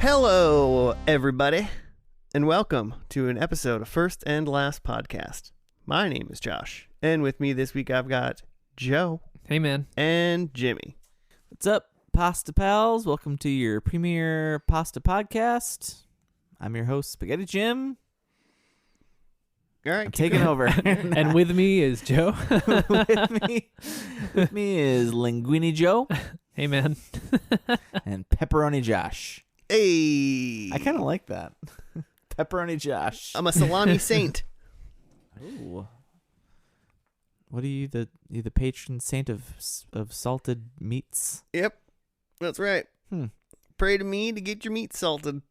Hello, everybody, and welcome to an episode of First and Last Podcast. My name is Josh, and with me this week I've got Joe. Hey, man. And Jimmy. What's up, Pasta Pals? Welcome to your premiere pasta podcast. I'm your host, Spaghetti Jim. All right, I'm taking over. And with me is Joe. with me is Linguini Joe. Hey, man. And Pepperoni Josh. Hey, I kind of like that. Pepperoni Josh. I'm a salami saint. Ooh. What are you, the patron saint of salted meats? Yep, that's right. Pray to me to get your meat salted.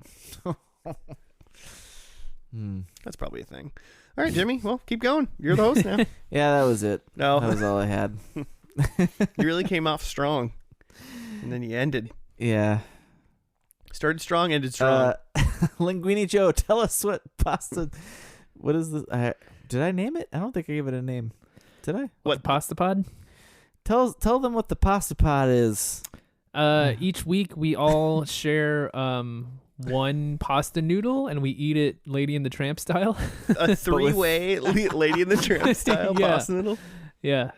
That's probably a thing. All right, Jimmy. Well, keep going. You're the host now. Yeah, that was it. No, That was all I had. You really came off strong, and then you ended. Yeah. Started strong, ended strong. Linguini Joe, tell us what pasta. What is this? Did I name it? I don't think I gave it a name. Did I? What, Pasta Pod? Tell them what the pasta pod is. Each week we all share one pasta noodle and we eat it Lady in the Tramp style. A three-way Lady in the Tramp style pasta noodle. Yeah.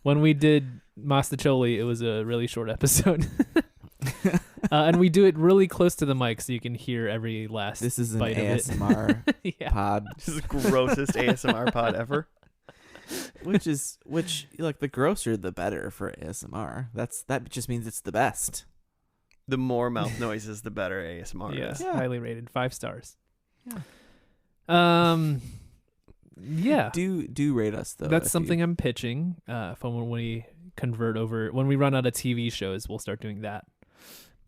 When we did Mastacholi, it was a really short episode. And we do it really close to the mic so you can hear every last This is an bite ASMR of it. Yeah. pod. This is the grossest ASMR pod ever. Which like the grosser the better for ASMR. That just means it's the best. The more mouth noises, the better ASMR Yeah. is. Yeah. Highly rated. 5 stars. Yeah. Yeah. Do rate us though. That's something I'm pitching from when we convert over. When we run out of TV shows, we'll start doing that.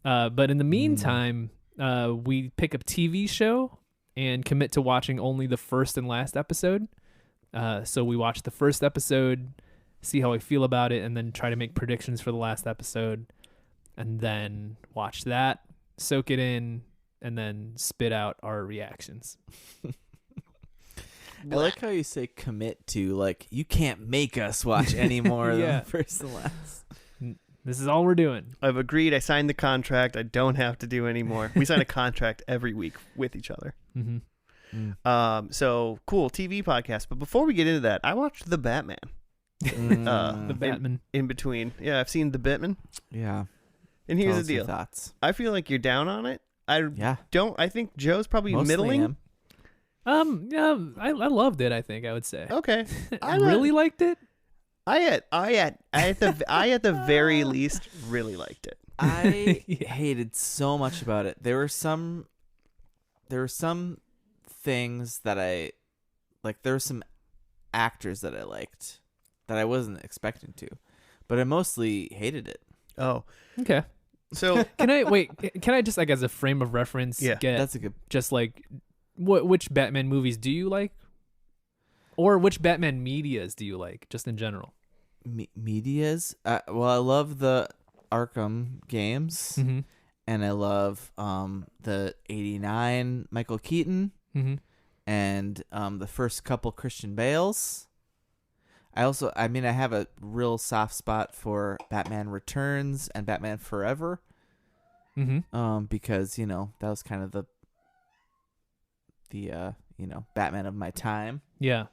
But in the meantime, we pick a TV show and commit to watching only the first and last episode. So we watch the first episode, see how I feel about it, and then try to make predictions for the last episode. And then watch that, soak it in, and then spit out our reactions. I like how you say commit to, like, you can't make us watch any more than the first and last. This is all we're doing. I've agreed. I signed the contract. I don't have to do any more. We sign a contract every week with each other. Mm-hmm. So cool TV podcast. But before we get into that, I watched The Batman. The Batman. In between. Yeah, I've seen The Batman. Yeah. And here's Tell the deal. us your thoughts. I feel like you're down on it. I think Joe's probably Mostly middling. am. Yeah, I loved it. I think I would say. Okay. I really liked it. I at the very least really liked it. I Yeah. hated so much about it. There were some things that I like. There were some actors that I liked that I wasn't expecting to, but I mostly hated it. Oh, Okay. so Can I just, like, as a frame of reference, Yeah, get That's a good. just like which Batman movies do you like, or which Batman medias do you like, just in general? Medias. Well, I love the Arkham games, Mm-hmm. and I love the '89 Michael Keaton, Mm-hmm. and the first couple Christian Bales. I have a real soft spot for Batman Returns and Batman Forever. Mm-hmm. Because that was kind of the Batman of my time. Yeah.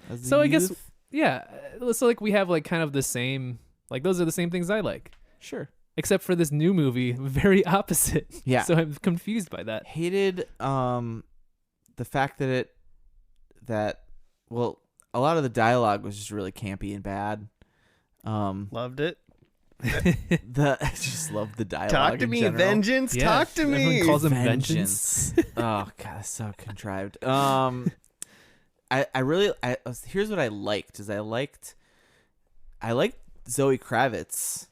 as a So I guess youth. yeah. So like we have like kind of the same, like those are the same things I like, Sure. except for this new movie, very opposite. Yeah. So I'm confused by that. Hated the fact that a lot of the dialogue was just really campy and bad. loved it. I just love the dialogue. Talk to in me, general. Vengeance. Yeah, Talk to me. everyone calls him Vengeance. Oh god, that's so contrived. Here's what I liked is I liked Zoe Kravitz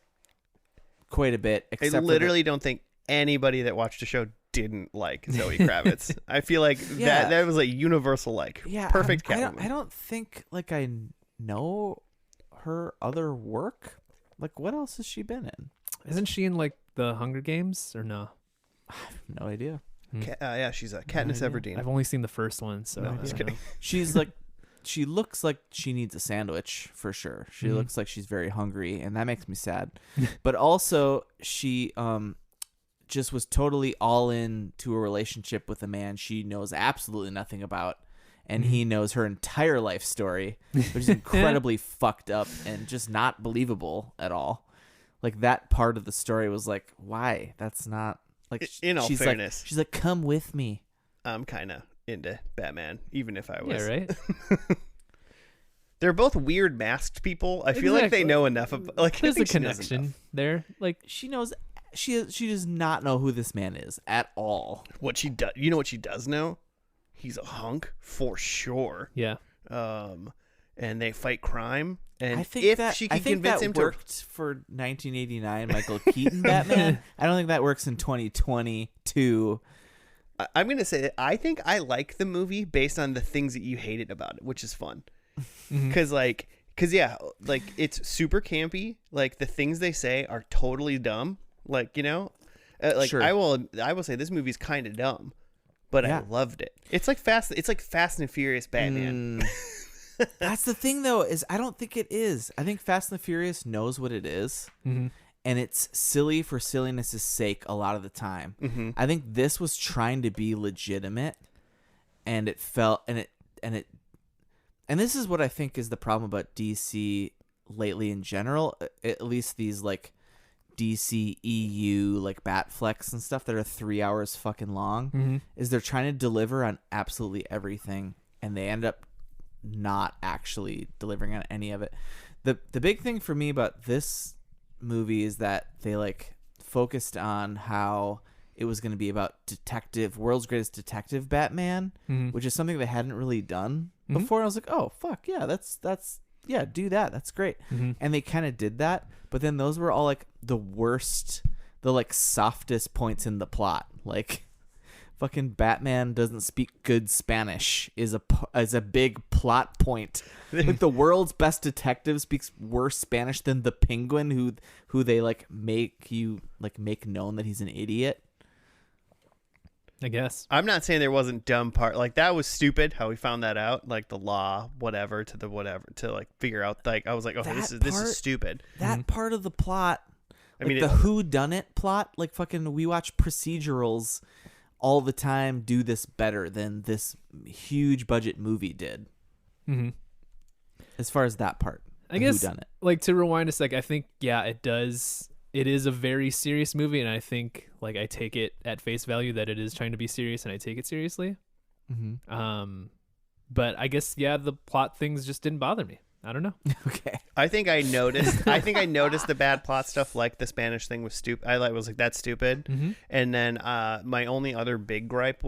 quite a bit. I Except literally don't think anybody that watched the show didn't like Zoe Kravitz. I feel like Yeah. that was a universal like. Yeah, Perfect I Catwoman. don't think like I know her other work. Like, what else has she been in? Isn't she in like the Hunger Games or no? I have no idea. Yeah, she's a Katniss Everdeen. I've only seen the first one, so No, I just don't kidding. know. She's like, she looks like she needs a sandwich for sure. She Mhm. looks like she's very hungry, and that makes me sad. But also, she just was totally all in to a relationship with a man she knows absolutely nothing about, and he knows her entire life story, which is incredibly fucked up and just not believable at all. Like, that part of the story was like, why? That's not like. In all fairness, she's like, come with me. I'm kind of into Batman, even if I was. Yeah, right. They're both weird masked people. I feel like they know enough. There's a connection there. Like, she knows. She does not know who this man is at all. What she does, you know what she does know? He's a hunk for sure. yeah. And they fight crime. And I think if she can convince him worked for 1989 Michael Keaton Batman, I don't think that works in 2022. I'm gonna say that I think I like the movie based on the things that you hated about it, which is fun. Because it's super campy. Like, the things they say are totally dumb. Like, Sure. I will say this movie's kind of dumb, but I loved it. It's like Fast and Furious Batman. That's the thing, though, is I don't think it is. I think Fast and the Furious knows what it is, and it's silly for silliness' sake a lot of the time. I think this was trying to be legitimate, and it felt and this is what I think is the problem about DC lately in general. At least these like DC EU like Batflex and stuff that are 3 hours fucking long, is they're trying to deliver on absolutely everything, and they end up not actually delivering on any of it. The big thing for me about this movie is that they like focused on how it was going to be about world's greatest detective Batman, which is something they hadn't really done before. I was like, oh fuck yeah, that's do that, that's great. And they kind of did that, but then those were all like the worst, the like softest points in the plot. Like, fucking Batman doesn't speak good Spanish is a big plot point. Like, the world's best detective speaks worse Spanish than the Penguin, who they like make known that he's an idiot. I guess. I'm not saying there wasn't dumb part. Like, that was stupid how we found that out. Like, the law, whatever, to like figure out. Like, I was like, okay, this is stupid. That part of the plot, like the whodunit plot, like fucking we watch procedurals all the time do this better than this huge budget movie did. As far as that part, I guess, whodunit. Like, to rewind a sec, I think, yeah, it does. It is a very serious movie, and I think, like, I take it at face value that it is trying to be serious, and I take it seriously. But I guess, yeah, the plot things just didn't bother me. I don't know. Okay. I think I noticed the bad plot stuff, like the Spanish thing was stupid. I was like, that's stupid. And then my only other big gripe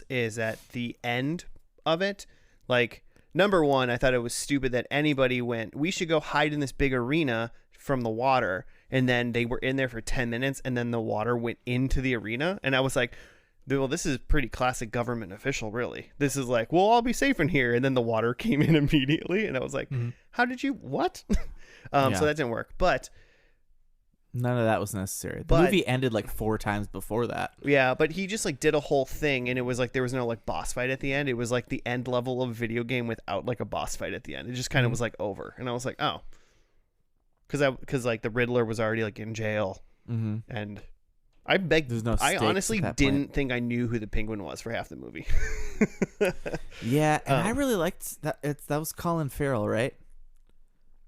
is at the end of it. Like, number one, I thought it was stupid that anybody went, we should go hide in this big arena from the water. And then they were in there for 10 minutes, and then the water went into the arena. And I was like, well, this is pretty classic government official, really. This is like, well, I'll be safe in here. And then the water came in immediately. And I was like, how did you, what? So that didn't work. But none of that was necessary. The movie ended like 4 times before that. Yeah, but he just like did a whole thing, and it was like there was no like boss fight at the end. It was like the end level of video game without like a boss fight at the end. It just kind of was like over. And I was like, oh. Because like the Riddler was already like in jail, and I honestly didn't think I knew who the Penguin was for half the movie. Yeah, and I really liked that. That was Colin Farrell, right?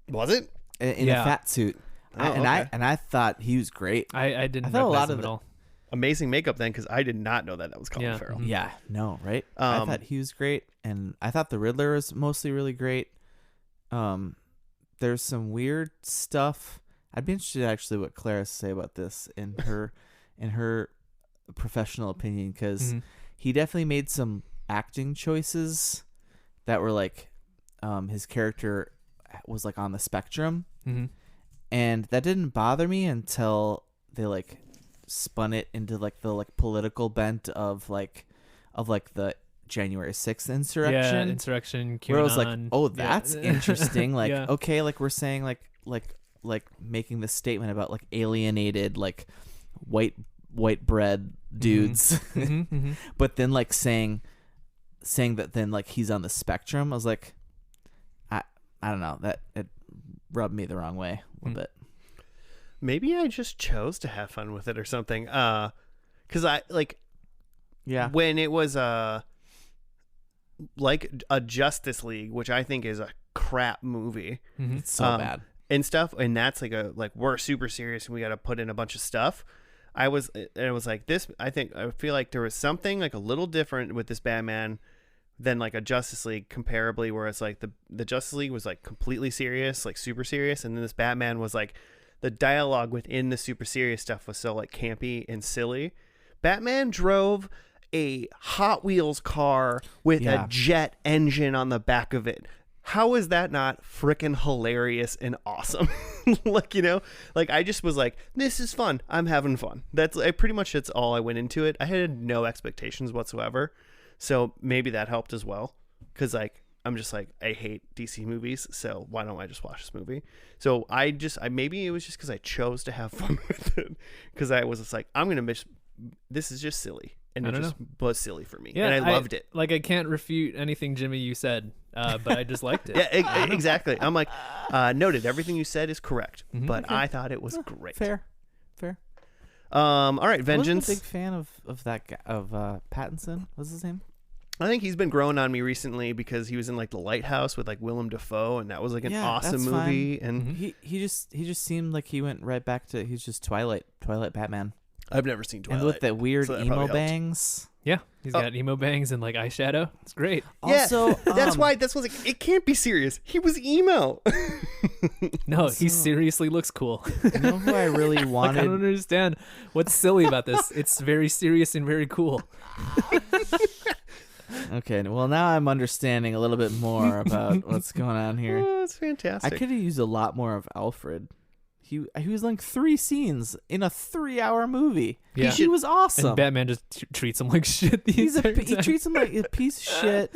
Was it in a fat suit? I thought he was great. I didn't. I thought a lot of it all. Amazing makeup then, because I did not know that was Colin Farrell. Yeah, no, right? I thought he was great, and I thought the Riddler was mostly really great. There's some weird stuff. I'd be interested actually what Clara say about this in her professional opinion, because he definitely made some acting choices that were like his character was like on the spectrum, and that didn't bother me until they like spun it into like the like political bent of the January 6th insurrection. Yeah, insurrection. QAnon. Where I was like, oh, that's interesting. Like, okay, like we're saying like making this statement about like alienated like white bread dudes, but then like saying that then like he's on the spectrum. I was like, I don't know, that it rubbed me the wrong way a little bit. Maybe I just chose to have fun with it or something. because I like when it was like a Justice League, which I think is a crap movie. It's so bad and stuff, and that's like we're super serious and we got to put in a bunch of stuff. I was like this. I feel like there was something like a little different with this Batman than like a Justice League comparably, where it's like the Justice League was like completely serious, like super serious, and then this Batman was like the dialogue within the super serious stuff was so like campy and silly. Batman drove a Hot Wheels car with a jet engine on the back of it. How is that not freaking hilarious and awesome? Like, you know, like I just was like, this is fun. I'm having fun. That's all I went into it. I had no expectations whatsoever. So maybe that helped as well. Cause like, I'm just like, I hate DC movies. So why don't I just watch this movie? So maybe it was just cause I chose to have fun with it. Cause I was just like, this is just silly. And it just was silly for me. And I loved it. Like, I can't refute anything, Jimmy, you said, but I just liked it. Yeah, exactly. I'm like, noted. Everything you said is correct, but I thought it was great. Fair. All right, Vengeance. I wasn't a big fan of that guy, of Pattinson. What's his name? I think he's been growing on me recently because he was in like The Lighthouse with like Willem Dafoe, and that was like an awesome movie. Fine. And he just seemed like he went right back to he's just Twilight Batman. I've never seen Twilight. And with the weird emo bangs. Yeah, he's got emo bangs and like eyeshadow. It's great. Also, that's what's like. It can't be serious. He was emo. No, he seriously looks cool. You know who I really wanted? Like, I don't understand what's silly about this. It's very serious and very cool. Okay, well now I'm understanding a little bit more about what's going on here. Oh, that's fantastic. I could have used a lot more of Alfred. He was like 3 scenes in a 3-hour movie. Yeah. He was awesome. And Batman just treats him like shit. He treats him like a piece of shit.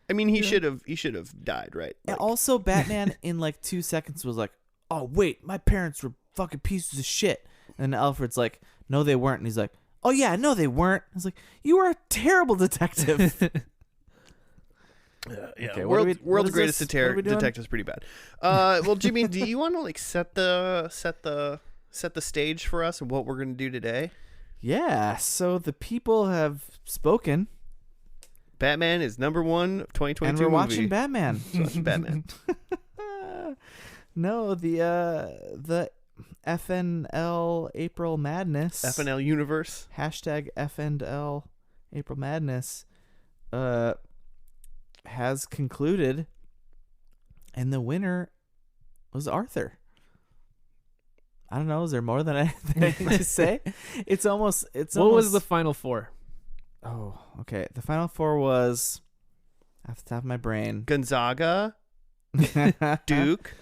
I mean, he should have died, right? Like, and also, Batman in like 2 seconds was like, "Oh wait, my parents were fucking pieces of shit." And Alfred's like, "No, they weren't." And he's like, "Oh yeah, no, they weren't." I was like, "You are a terrible detective." Yeah, okay, world's greatest detective is pretty bad. Well, Jimmy, do you want to like set the stage for us and what we're going to do today? Yeah. So the people have spoken. Batman is number 1 of 2022 and we're movie. watching Batman. Watching Batman. No, the FnL April Madness. FnL universe. Hashtag FnL April Madness. Has concluded, and the winner was Arthur. I don't know. Is there more than anything to say? What was the final 4? Oh, okay. The final 4 was, off the top of my brain, Gonzaga, Duke,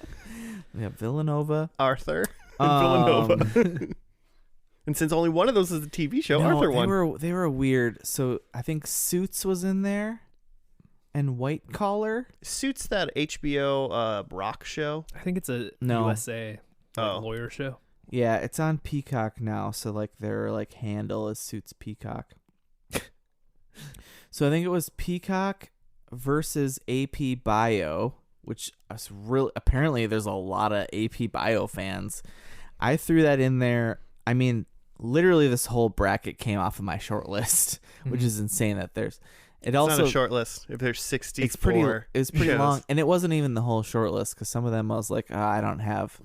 we have Villanova, Arthur, and Villanova. And since only one of those is a TV show, Arthur won. They were weird. So I think Suits was in there. And White Collar. Suits that HBO rock show. I think it's a USA lawyer show. Yeah, it's on Peacock now, so like their like handle is Suits Peacock. So I think it was Peacock versus AP Bio, which is real. Apparently, there's a lot of AP Bio fans. I threw that in there. I mean, literally, this whole bracket came off of my short list, which is insane. That there's. It's not a short list. If there's 64 it's pretty shows. long. And it wasn't even the whole short list because some of them I was like, I don't have.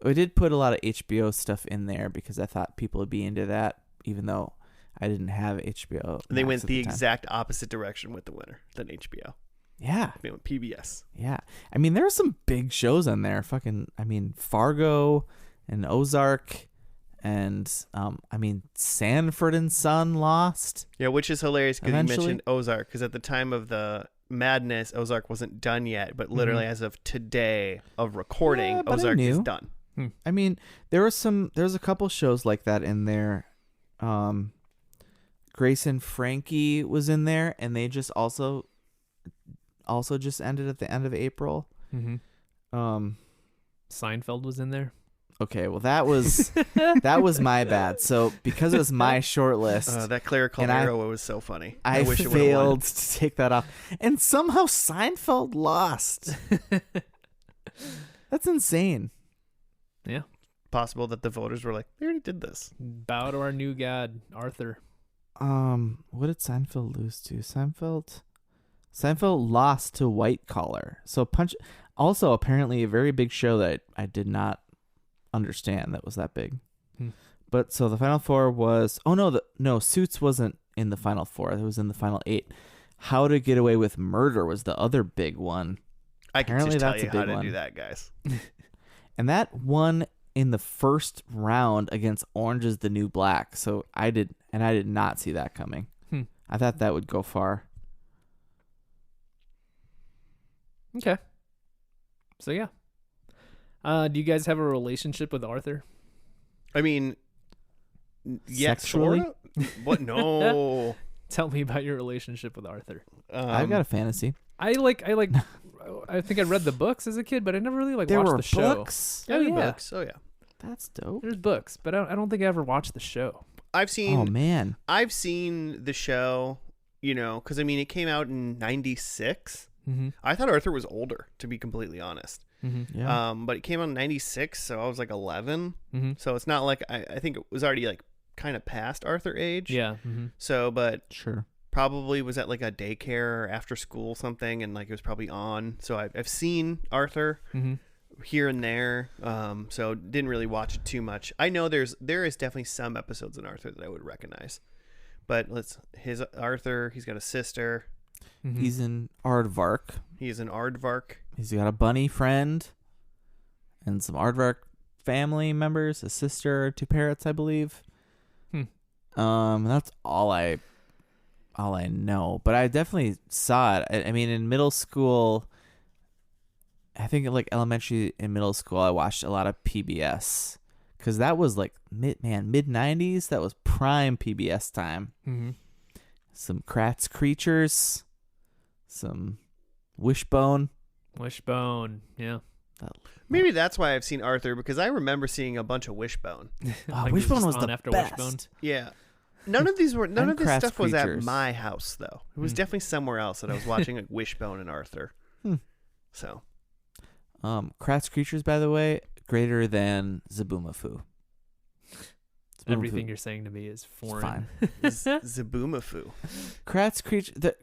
I did put a lot of HBO stuff in there because I thought people would be into that, even though I didn't have HBO. And they went the exact opposite direction with the winner than HBO. Yeah. They went PBS. Yeah. I mean, there are some big shows on there. Fargo and Ozark. And, Sanford and Son lost. Yeah, which is hilarious because you mentioned Ozark. Because at the time of the madness, Ozark wasn't done yet. But literally as of today of recording, Ozark is done. I mean, there's a couple shows like that in there. Grace and Frankie was in there. And they just also just ended at the end of April. Mm-hmm. Seinfeld was in there. Okay, well that was my bad. So because it was my short list, that Claire Caldero was so funny. I wish failed to take that off, and somehow Seinfeld lost. That's insane. Yeah. possible that the voters were like, we already did this. Bow to our new god, Arthur. What did Seinfeld lose to? Seinfeld lost to White Collar. So also apparently a very big show that I did not understand that was that big. But so the final four was Suits wasn't in the final four. It was in the final 8. How to Get Away with Murder was the other big one. I can just tell you how to do that, guys. And that won in the first round against Orange is the New Black. So I did not see that coming. I thought that would go far. Okay. So yeah. Do you guys have a relationship with Arthur? I mean, yeah, sexually? sort of. What? No. Tell me about your relationship with Arthur. I've got a fantasy. I think I read the books as a kid, but I never really watched the show. Books? Yeah, books. Oh yeah. That's dope. There's books, but I don't think I ever watched the show. I've seen the show, because I mean it came out in 96. I thought Arthur was older, to be completely honest. Yeah. But it came out in 96, so I was like 11. So it's not like I think it was already like kind of past Arthur age. Yeah. So, but Sure. probably was at like a daycare or after school something, and like it was probably on. So I've seen Arthur here and there. So didn't really watch it too much. I know there is definitely some episodes in Arthur that I would recognize. But Arthur, he's got a sister. He's in Aardvark. He's an Aardvark. He's got a bunny friend and some Aardvark family members, a sister, 2 parrots, I believe. That's all I know. But I definitely saw it. I mean, in middle school, I think like elementary and middle school, I watched a lot of PBS because that was like mid 90s. That was prime PBS time. Some Kratz Creatures. Some Wishbone, yeah. Maybe that's why I've seen Arthur, because I remember seeing a bunch of Wishbone. Wishbone was the after best. Wishbone. Yeah. None of this Kratz stuff was at Creatures. my house, though. It was definitely somewhere else that I was watching like Wishbone and Arthur. So. Kratz Creatures, by the way, greater than Zaboomafoo. Everything you're saying to me is foreign. Zaboomafoo. Kratz Creature, the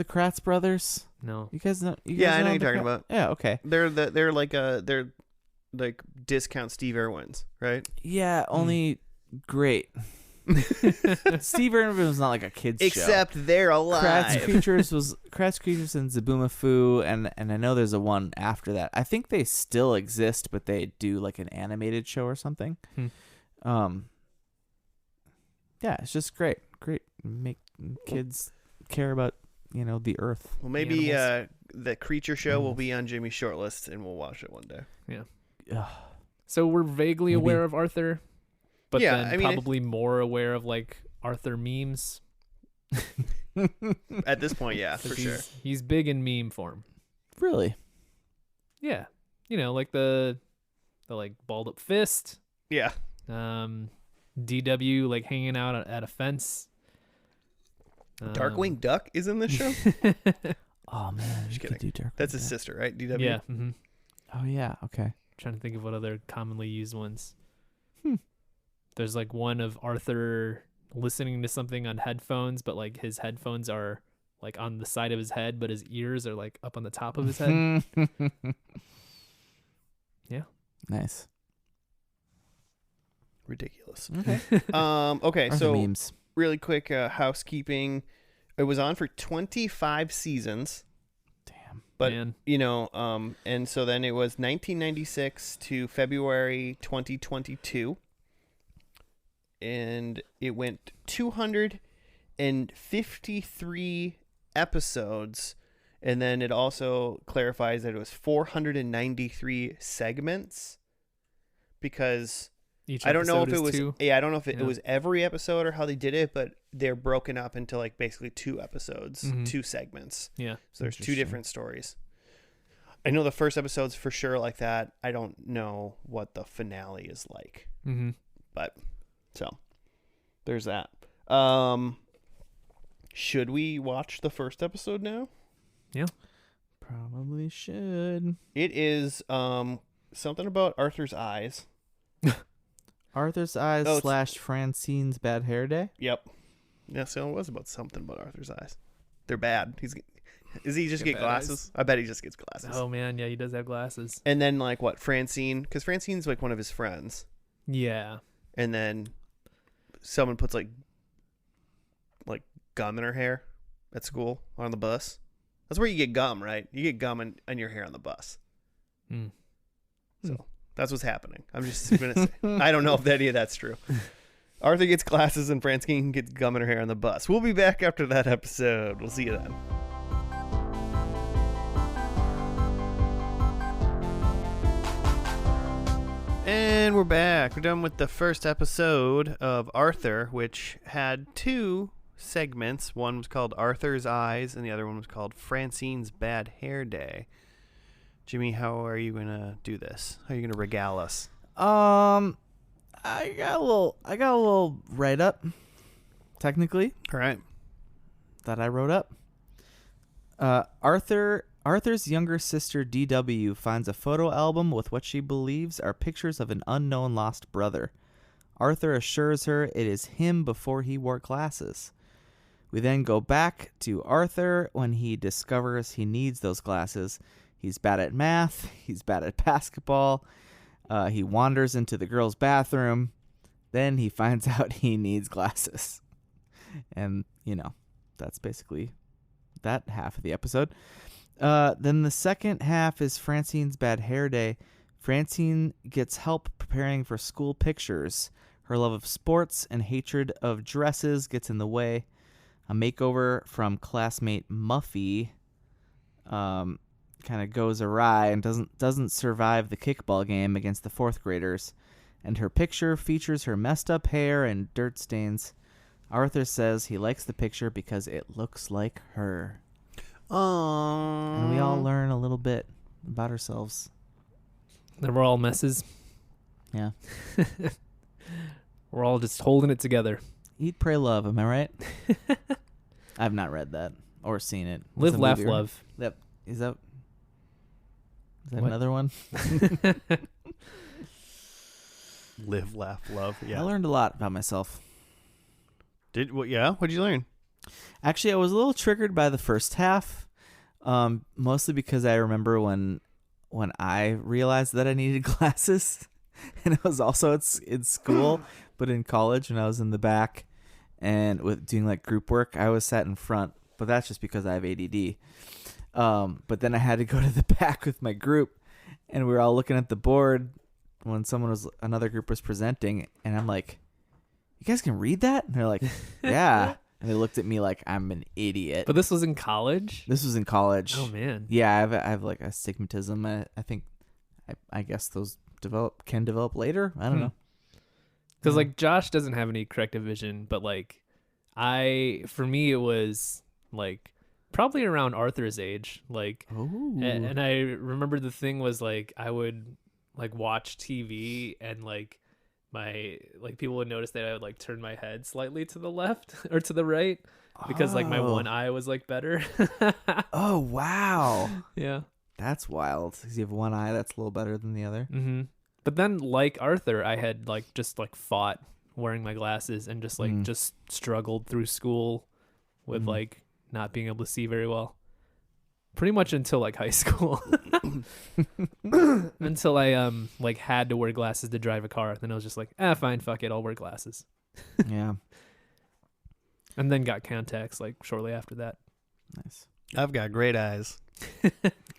Kratz brothers? No. You guys know? Yeah, I know you're talking about. Yeah, okay. They're like discount Steve Irwins, right? Yeah, only great. Steve Irwin was not like a kid's show. Except they're alive. Kratz Creatures and Zaboomafoo, and I know there's a one after that. I think they still exist, but they do like an animated show or something. Yeah, it's just great. Make kids care about the earth. Well, maybe the Creature Show will be on Jimmy's shortlist, and we'll watch it one day. Yeah. So we're vaguely aware of Arthur, but then probably more aware of like Arthur memes. At this point, yeah, for sure. He's big in meme form. Really? Yeah. Like the like balled up fist. Yeah. DW like hanging out at a fence. Darkwing Duck is in this show. Oh man, Just kidding. could do Darkwing That's his Duck. sister, right? DW. Yeah. Oh yeah. Okay. Trying to think of what other commonly used ones. There's like one of Arthur listening to something on headphones, but like his headphones are like on the side of his head, but his ears are like up on the top of his head. Yeah. Nice. Ridiculous. Okay. Okay. Arthur So memes. really quick housekeeping. It was on for 25 seasons. Damn. But Man. and so then it was 1996 to February 2022, and it went 253 episodes, and then it also clarifies that it was 493 segments, because Each I don't know if episode it is was two. I don't know if it was every episode or how they did it, but they're broken up into like basically 2 episodes, 2 segments. Yeah. So there's 2 different stories. I know the first episode's for sure like that. I don't know what the finale is like. But so there's that. Should we watch the first episode now? Yeah. Probably should. It is something about Arthur's eyes. Arthur's eyes Oh, / Francine's bad hair day. Yep. Yeah, so it was about something about Arthur's eyes. They're bad. Is he just get glasses? I bet he just gets glasses. Oh man, yeah, he does have glasses. And then like what, Francine? Because Francine's like one of his friends. Yeah. And then someone puts like gum in her hair at school on the bus. That's where you get gum, right? You get gum in your hair on the bus. So that's what's happening. I'm just gonna say. I don't know if any of that's true. Arthur gets glasses and Francine gets gum in her hair on the bus. We'll be back after that episode. We'll see you then. And we're back. We're done with the first episode of Arthur, which had 2 segments. One was called Arthur's Eyes, and the other one was called Francine's Bad Hair Day. Jimmy, how are you gonna do this? How are you gonna regale us? I got a little write up, technically. All right. That I wrote up. Arthur's younger sister DW finds a photo album with what she believes are pictures of an unknown lost brother. Arthur assures her it is him before he wore glasses. We then go back to Arthur when he discovers he needs those glasses. He's bad at math. He's bad at basketball. He wanders into the girls' bathroom. Then he finds out he needs glasses. And, that's basically that half of the episode. Then the second half is Francine's bad hair day. Francine gets help preparing for school pictures. Her love of sports and hatred of dresses gets in the way. A makeover from classmate Muffy kind of goes awry and doesn't survive the kickball game against the 4th graders. And her picture features her messed up hair and dirt stains. Arthur says he likes the picture because it looks like her. Aww. And we all learn a little bit about ourselves. That we're all messes. Yeah. We're all just holding it together. Eat, pray, love. Am I right? I've not read that or seen it. Live, laugh, love. Yep. Is that What? another one? Live, laugh, love. Yeah. I learned a lot about myself. Yeah? What'd you learn? Actually, I was a little triggered by the first half, mostly because I remember when I realized that I needed glasses, and it was also in school, but in college when I was in the back and with doing like group work, I was sat in front, but that's just because I have ADD. But then I had to go to the back with my group, and we were all looking at the board when another group was presenting, and I'm like, "You guys can read that?" And they're like, "Yeah." And they looked at me like I'm an idiot. But this was in college? This was in college. Oh, man. Yeah, I have like astigmatism. I think, I guess those can develop later. I don't know. Because like Josh doesn't have any corrective vision, but like for me it was like probably around Arthur's age. Like, and I remember the thing was like I would like watch TV and like people would notice that I would like turn my head slightly to the left or to the right because like my one eye was like better. Oh, wow. Yeah. That's wild. Because you have one eye that's a little better than the other. Mm-hmm. But then like Arthur, I had like just like fought wearing my glasses and just like just struggled through school with like not being able to see very well. Pretty much until like high school. Until I like had to wear glasses to drive a car. Then I was just like, fine, fuck it, I'll wear glasses. Yeah. And then got contacts like shortly after that. Nice. I've got great eyes.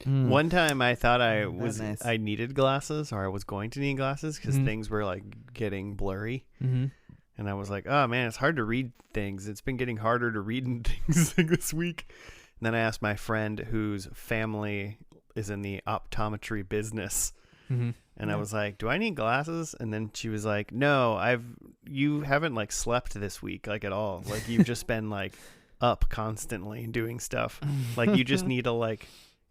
One time I thought I needed glasses, or I was going to need glasses because things were like getting blurry. And I was like, oh man, it's hard to read things. It's been getting harder to read things like this week. And then I asked my friend whose family is in the optometry business. And I was like, do I need glasses? And then she was like, no, you haven't like slept this week, like at all. Like you've just been like up constantly doing stuff. Like you just need to like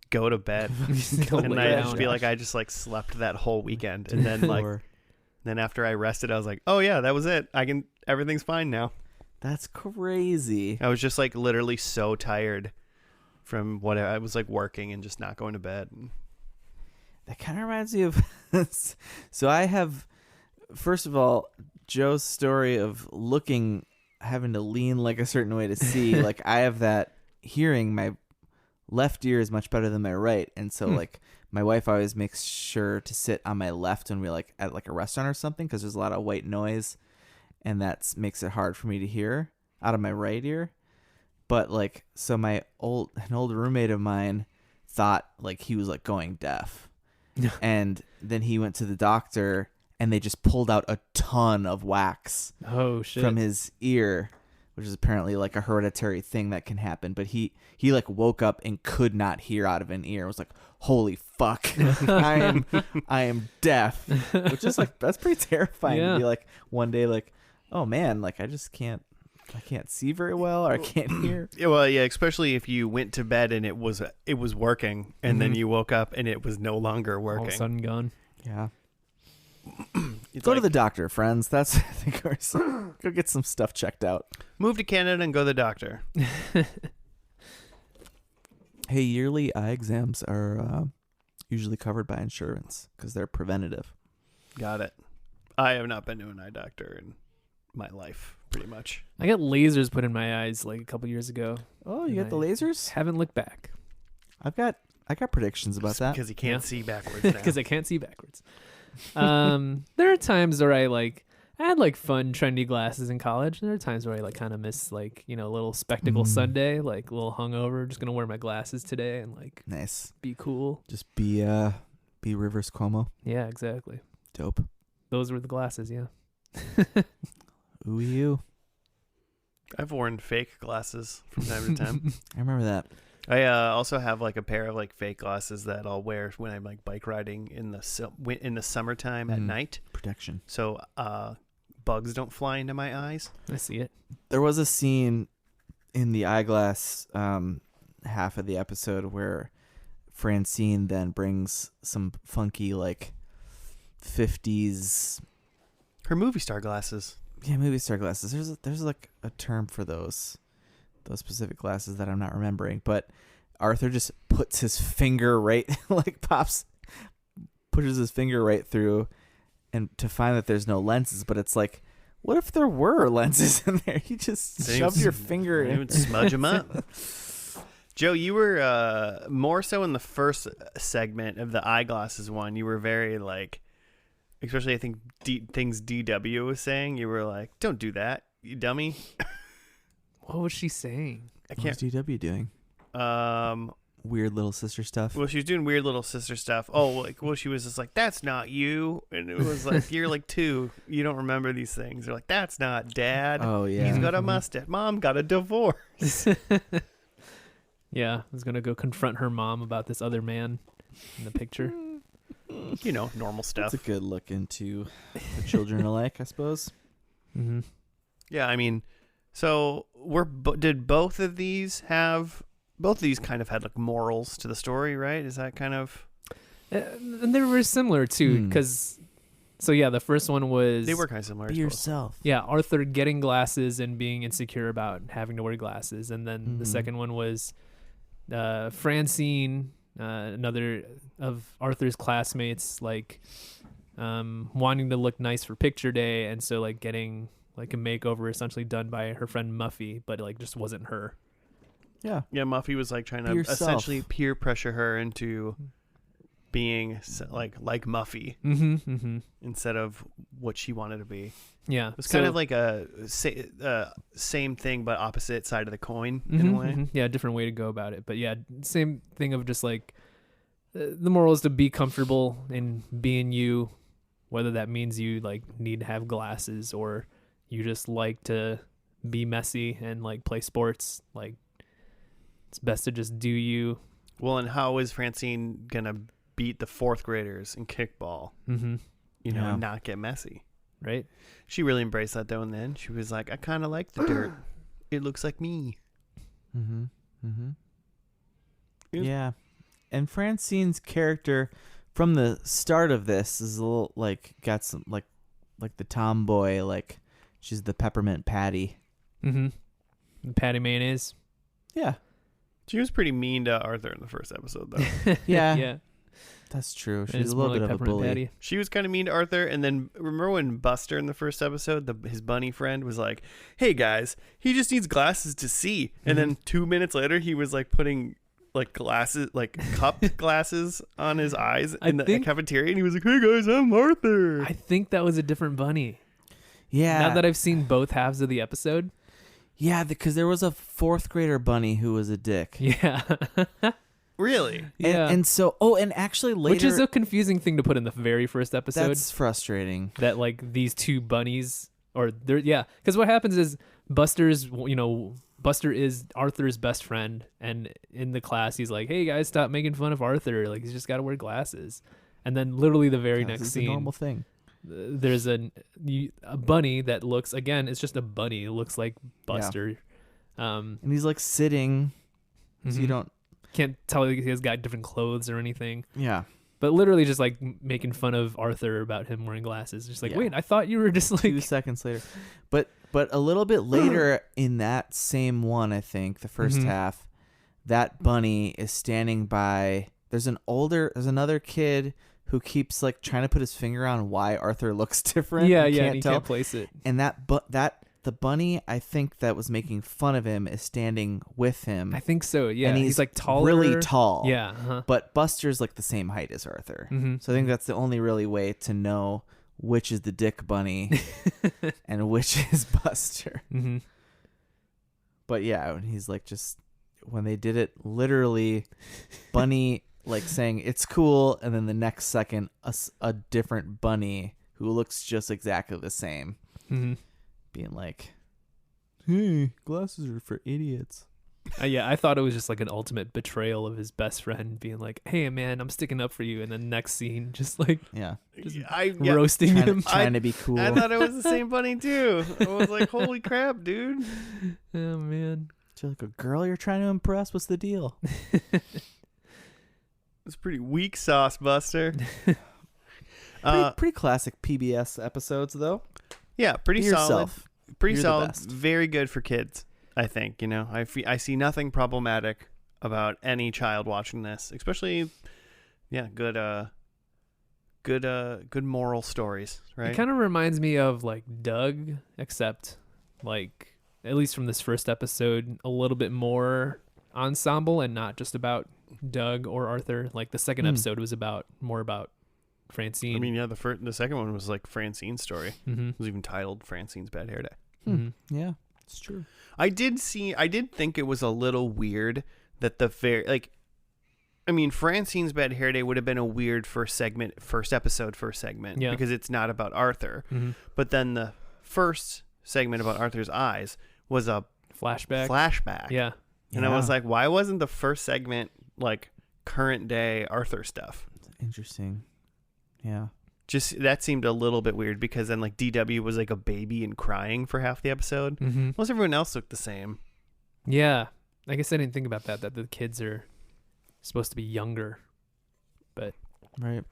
go to bed. And I just be like, I just like slept that whole weekend. And then like, then after I rested, I was like, oh yeah, that was it. Everything's fine now. That's crazy. I was just like literally so tired from what I was like working and just not going to bed. That kind of reminds me of so I have first of all, Joe's story of having to lean like a certain way to see, like I have that hearing. My left ear is much better than my right, and so like my wife always makes sure to sit on my left when we're like at like a restaurant or something, because there's a lot of white noise, and that makes it hard for me to hear out of my right ear. But like, so an old roommate of mine thought like he was like going deaf, and then he went to the doctor, and they just pulled out a ton of wax from his ear, which is apparently like a hereditary thing that can happen. But he like woke up and could not hear out of an ear. It was like, holy fuck, I am deaf, which is like, that's pretty terrifying to be like one day like, oh man, like I can't see very well, or I can't hear. Yeah, well, yeah, especially if you went to bed and it was working, and then you woke up and it was no longer working. All of a sudden gone. Yeah. Go to the doctor, friends. That's, I think, go get some stuff checked out. Move to Canada and go to the doctor. Hey, yearly eye exams are usually covered by insurance because they're preventative. Got it. I have not been to an eye doctor in my life, pretty much. I got lasers put in my eyes like a couple years ago. Oh, you got the lasers? Haven't looked back. I got predictions about that. Because you can't see backwards now. Because I can't see backwards. There are times where I had like fun trendy glasses in college. And there are times where I like kind of miss like, a little spectacle Sunday, like a little hungover. Just gonna wear my glasses today and like nice, be cool. Just be Rivers Cuomo. Yeah, exactly. Dope. Those were the glasses. Yeah. Ooh, you. I've worn fake glasses from time to time. I remember that. I also have like a pair of like fake glasses that I'll wear when I'm like bike riding in the summertime at night. Protection. So bugs don't fly into my eyes. I see it. There was a scene in the eyeglass half of the episode where Francine then brings some funky like 50s. Her movie star glasses. Yeah, movie star glasses. There's like a term for those specific glasses that I'm not remembering, but Arthur just puts his finger right, like pushes his finger right through, and to find that there's no lenses, but it's like, what if there were lenses in there? You just shoved your finger in. You would smudge them up. Joe, you were more so in the first segment of the eyeglasses one. You were very like, especially I think things DW was saying. You were like, don't do that, you dummy. What was she saying? I can't. What's DW doing? Weird little sister stuff. Well, she was doing weird little sister stuff. She was just like, that's not you. And it was like, you're like 2. You don't remember these things. They're like, that's not dad. Oh, yeah. He's got a mustache. Mom got a divorce. Yeah, I was going to go confront her mom about this other man in the picture. Normal stuff. That's a good look into the children alike, I suppose. Mm-hmm. Yeah, I mean, so did both of these kind of had like morals to the story, right? Is that kind of? And they were similar too, because the first one was they were kind of similar. Be yourself. Yeah, Arthur getting glasses and being insecure about having to wear glasses, and then the second one was Francine, another of Arthur's classmates, like wanting to look nice for picture day, and so like getting like a makeover essentially done by her friend Muffy, but it like just wasn't her. Yeah. Yeah, Muffy was like trying to essentially peer pressure her into being like Muffy instead of what she wanted to be. Yeah. It was kind of like a same thing but opposite side of the coin in a way. Yeah, different way to go about it. But yeah, same thing of just like the moral is to be comfortable in being you, whether that means you like need to have glasses or you just like to be messy and like play sports. Like it's best to just do you. Well, and how is Francine gonna beat the 4th graders in kickball? Mm-hmm. And not get messy, right? She really embraced that though, and then she was like, "I kind of like the dirt. It looks like me." Mm-hmm. Mm-hmm. Yeah, and Francine's character from the start of this is a little like got some like the tomboy, like she's the peppermint Patty. Mm-hmm. Patty mayonnaise. Yeah. She was pretty mean to Arthur in the first episode, though. Yeah. Yeah. That's true. And She's it's a more little like bit of a Peppermint bully. Patty. She was kind of mean to Arthur, and then remember when Buster in the first episode, his bunny friend was like, "Hey guys, he just needs glasses to see," and then 2 minutes later, he was like putting like glasses, like cupped glasses on his eyes in the cafeteria, and he was like, "Hey guys, I'm Arthur." I think that was a different bunny. Yeah. Now that I've seen both halves of the episode. Yeah, because there was a 4th grader bunny who was a dick. Yeah. Really? Yeah. And so, and actually later, which is a confusing thing to put in the very first episode. that's frustrating. That like these two bunnies, or they're because what happens is Buster is Arthur's best friend, and in the class he's like, "Hey guys, stop making fun of Arthur. Like he's just got to wear glasses." And then literally the very next scene, a normal thing. There's a bunny that looks, again, it's just a bunny. It looks like Buster. And he's like sitting, so you can't tell he has got different clothes or anything. Yeah. But literally just like making fun of Arthur about him wearing glasses. Just like, wait, I thought you were just like 2 seconds later. But a little bit later in that same one, I think, the first half, that bunny is standing by. There's another kid who keeps like trying to put his finger on why Arthur looks different. Yeah, and he tell. can't place it. And the bunny, I think, that was making fun of him is standing with him. I think so. Yeah, and he's like taller, really tall. Yeah, uh-huh. But Buster's like the same height as Arthur. So I think that's the only really way to know which is the dick bunny and which is Buster. But yeah, when he's like when they did it, literally, bunny like saying it's cool, and then the next second a different bunny who looks just exactly the same, being like, "Hey, glasses are for idiots." I thought it was just like an ultimate betrayal of his best friend, being like, "Hey man, I'm sticking up for you," and then next scene, just like roasting him, trying to be cool. I thought it was the same bunny too. I was like, "Holy crap, dude!" Oh man, you're like a girl you're trying to impress. What's the deal? It's pretty weak sauce, Buster. Pretty classic PBS episodes, though. Yeah, pretty Be solid. yourself. Pretty You're solid. the best. Very good for kids, I think. I see nothing problematic about any child watching this, especially, good moral stories, right? It kind of reminds me of like Doug, except like at least from this first episode, a little bit more ensemble and not just about Doug or Arthur. Like the second episode was more about Francine. I mean, the second one was like Francine's story. It was even titled Francine's Bad Hair Day. Yeah, it's true. I did think it was a little weird that Francine's Bad Hair Day would have been a weird first episode, because it's not about Arthur. But then the first segment about Arthur's eyes was a flashback. Yeah. And I was like, why wasn't the first segment like current day Arthur stuff? Interesting. Yeah. Just that seemed a little bit weird, because then like DW was like a baby and crying for half the episode. Most everyone else looked the same. Yeah. I guess I didn't think about that the kids are supposed to be younger. But right.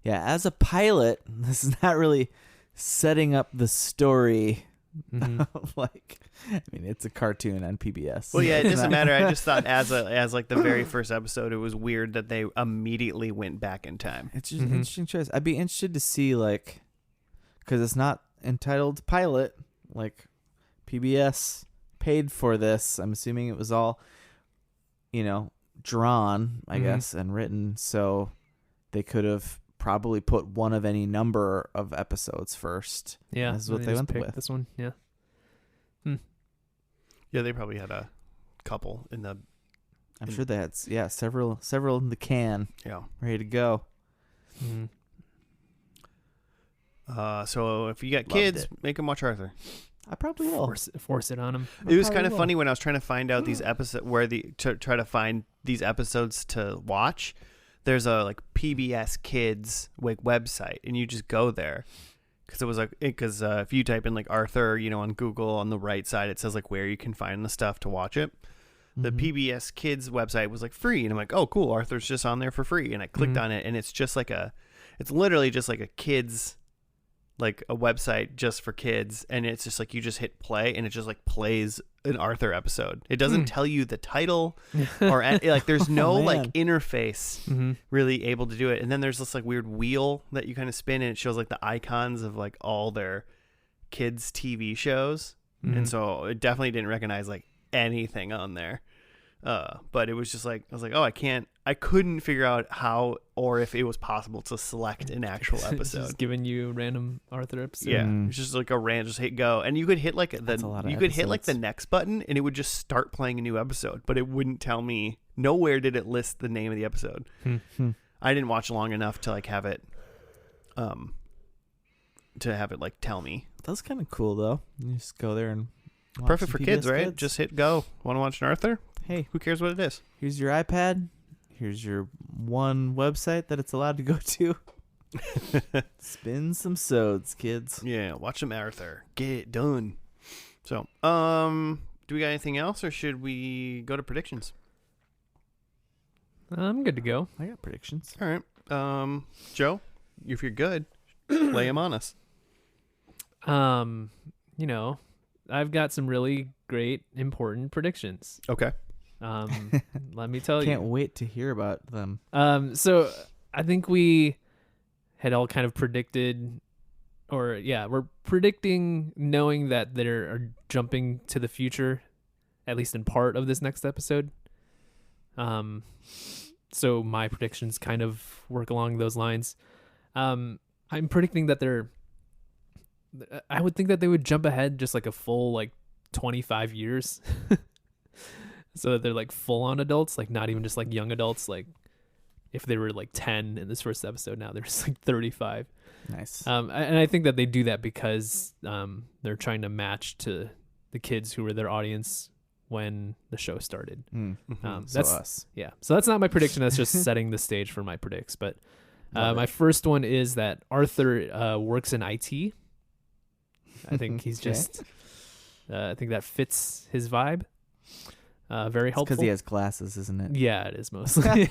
Yeah, as a pilot, this is not really setting up the story. It's a cartoon on PBS. Well, yeah, it doesn't matter. I just thought as like the very first episode, it was weird that they immediately went back in time. It's just an interesting choice. I'd be interested to see, like, because it's not entitled pilot, like PBS paid for this. I'm assuming it was all, drawn, I guess, and written, so they could have probably put one of any number of episodes first. Yeah, this is what they went with. This one, yeah. Yeah, they probably had a couple in the. I'm sure they had, several in the can. Yeah, ready to go. So if you got kids, make them watch Arthur. I probably will. Force it on them. It was kind of funny when I was trying to find out these episodes try to find these episodes to watch. There's a like PBS Kids website, and you just go there. Because it was like, if you type in like Arthur, on Google, on the right side, it says like where you can find the stuff to watch it. The PBS Kids website was like free, and I'm like, oh cool, Arthur's just on there for free. And I clicked on it, and it's just like it's literally just like a kids like a website just for kids, and it's just like you just hit play and it just like plays an Arthur episode. It doesn't tell you the title or like there's no like interface really able to do it. And then there's this like weird wheel that you kind of spin and it shows like the icons of like all their kids TV shows. And so it definitely didn't recognize like anything on there. But it was just like, I was like, oh, I couldn't figure out how or if it was possible to select an actual episode. Just giving you a random Arthur episode. Yeah, it's just like a random, just hit go, and you could hit like hit like the next button, and it would just start playing a new episode, but it wouldn't tell me. Nowhere did it list the name of the episode. I didn't watch long enough to like have it, like tell me. That's kind of cool though. You just go there and watch Perfect some for kids, PBS right? Just hit go. Want to watch an Arthur? Hey, Who cares what it is? here's your iPad. Here's your one website that it's allowed to go to. Spin some sods, kids. Yeah, watch some Arthur. Get it done. So, do we got anything else, or should we go to predictions? I'm good to go. I got predictions. All right. Joe, if you're good, lay them on us. You know, I've got some really great, important predictions. Okay. Let me tell Can't you. wait to hear about them. So I think we had all kind of predicted, we're predicting knowing that they are jumping to the future, at least in part of this next episode. So my predictions kind of work along those lines. I'm predicting that I would think that they would jump ahead just like a full like 25 years. So that they're like full on adults, like not even just like young adults. Like if they were like 10 in this first episode, now they're just like 35. Nice. And I think that they do that because they're trying to match to the kids who were their audience when the show started. That's us. Yeah. So that's not my prediction. That's just setting the stage for my predicts. But my first one is that Arthur works in IT. I think he's just. I think that fits his vibe. Very helpful. Because he has glasses, isn't it? Yeah, it is mostly.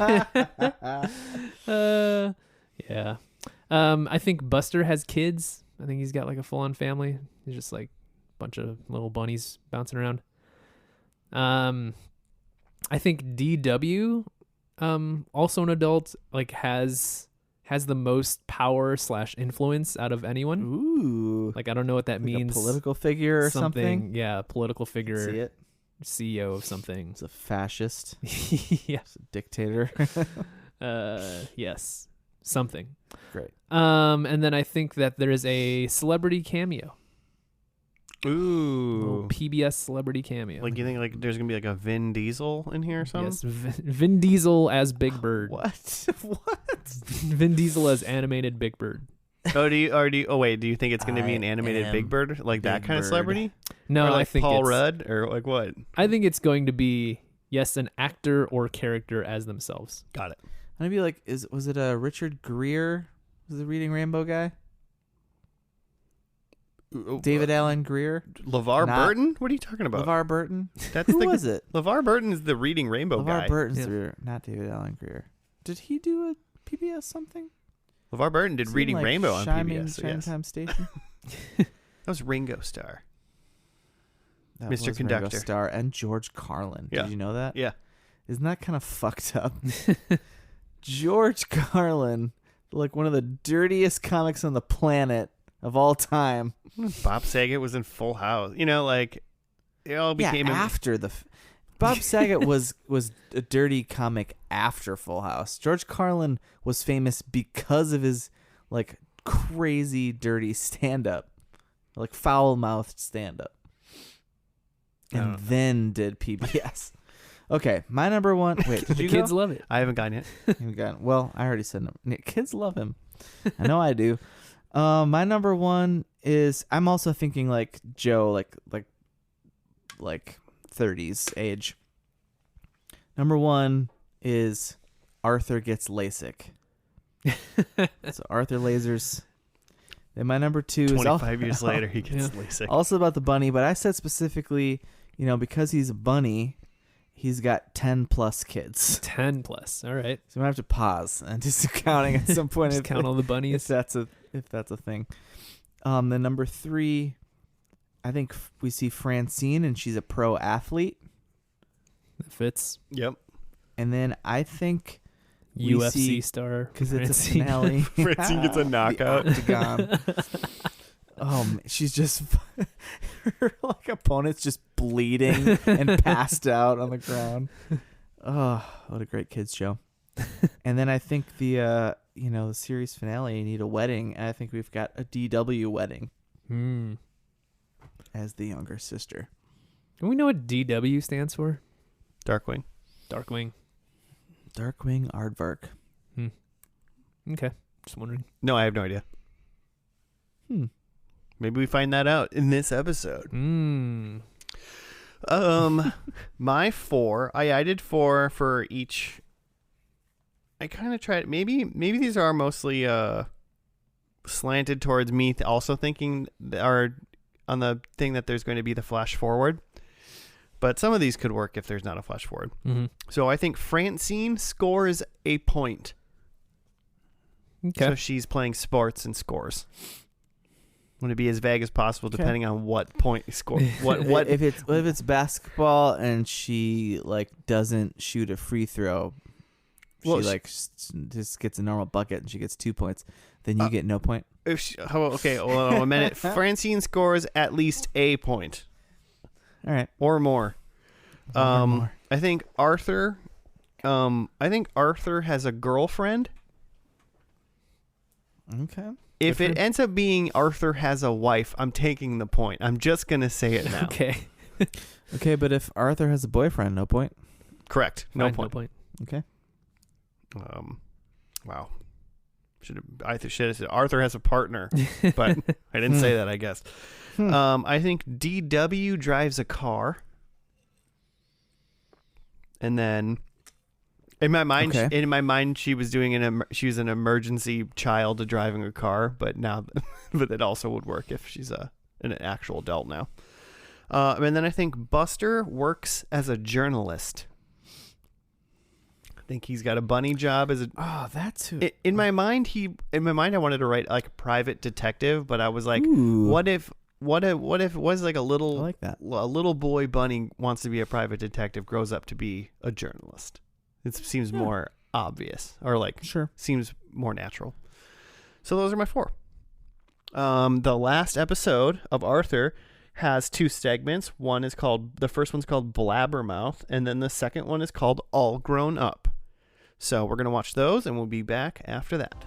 Yeah. I think Buster has kids. I think he's got like a full-on family. He's just like a bunch of little bunnies bouncing around. I think DW, also an adult, like has the most power / influence out of anyone. Ooh. Like I don't know what that means. A political figure or something. Yeah, political figure. See it? CEO of something. It's a fascist. Yeah. It's a dictator. Yes. Something. Great. And then I think that there is a celebrity cameo. Ooh. PBS celebrity cameo. Like you think like there's gonna be like a Vin Diesel in here or something? Yes, Vin Diesel as Big Bird. What? What? Vin Diesel as animated Big Bird. Do you think it's gonna be an animated Big Bird? Like that kind of celebrity? No, or like I think Paul it's, Rudd or like what? I think it's going to be an actor or character as themselves. Got it. I'd be like, was it a Richard Greer? Was the Reading Rainbow guy? David Allen Greer? LeVar Burton? What are you talking about? LeVar Burton? That's Who was it? LeVar Burton is the Reading Rainbow guy. LeVar Burton's not David Allen Greer. Did he do a PBS something? LeVar Burton did Reading Rainbow on PBS. Chinatown Station? That was Ringo Starr. That Mr. was Conductor. Ringo Starr and George Carlin. Yeah. Did you know that? Yeah. Isn't that kind of fucked up? George Carlin, like one of the dirtiest comics on the planet of all time. Bob Saget was in Full House. You know, like it all became after the. Bob Saget was a dirty comic after Full House. George Carlin was famous because of his like crazy dirty stand-up, like foul-mouthed stand-up, and then did PBS. Okay, my number one. Wait, did The you kids go? love it. I haven't gotten it. Well, I already said no. Kids love him. I know I do. My number one is I'm also thinking like Joe, like 30s age. Number one is Arthur gets LASIK. So Arthur lasers. Then my number two is 25 years later he gets LASIK. Also about the bunny, but I said specifically, because he's a bunny, he's got 10 plus kids. 10 plus. All right. So I'm gonna have to pause and do some counting at some point. Just count all the bunnies. If that's a thing. Then number 3, I think we see Francine, and she's a pro athlete. That fits. Yep. And then I think UFC star. Because it's a finale. Francine gets a knockout. The octagon. She's just her opponent's just bleeding and passed out on the ground. Oh, what a great kids show. And then I think the series finale, you need a wedding. And I think we've got a DW wedding as the younger sister. Do we know what DW stands for? Darkwing. Darkwing Aardvark. Okay. Just wondering. No, I have no idea. Maybe we find that out in this episode. My 4, I did 4 for each. I kind of tried. Maybe these are mostly slanted towards me. Also thinking are on the thing that there's going to be the flash forward, but some of these could work if there's not a flash forward. So I think Francine scores a point. Okay. So she's playing sports and scores. Want to be as vague as possible, depending on what point score. What if it's basketball and she doesn't shoot a free throw, she just gets a normal bucket and she gets 2 points. Then you get no point. Hold on a minute. Francine scores at least a point. All right, or more. More. I think Arthur. Has a girlfriend. Okay. If it ends up being Arthur has a wife, I'm taking the point. I'm just gonna say it now. Okay. Okay, but if Arthur has a boyfriend, no point. Correct. No point. No point. Okay. Wow. I should have said Arthur has a partner, but I didn't say that, I guess. I think DW drives a car. And then in my mind, she was doing she was an emergency child driving a car, but it also would work if she's an actual adult now. And then I think Buster works as a journalist. I think he's got a bunny job as a. Oh, that's who. In my mind, I wanted to write like a private detective, but I was like, Ooh. what if it was like a little, I like that. A little boy bunny wants to be a private detective, grows up to be a journalist. It seems more obvious, or seems more natural. So those are my 4. The last episode of Arthur has 2 segments. The first one's called Blabbermouth, and then the second one is called All Grown Up. So we're going to watch those, and we'll be back after that.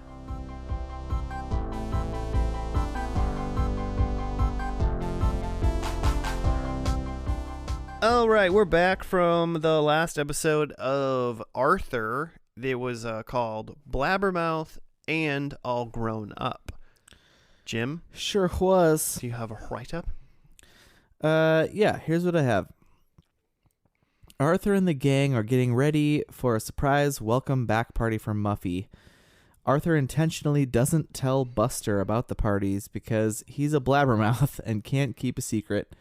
All right, we're back from the last episode of Arthur. It was called Blabbermouth and All Grown Up. Jim? Sure was. Do you have a write-up? Yeah, here's what I have. Arthur and the gang are getting ready for a surprise welcome back party for Muffy. Arthur intentionally doesn't tell Buster about the parties because he's a blabbermouth and can't keep a secret.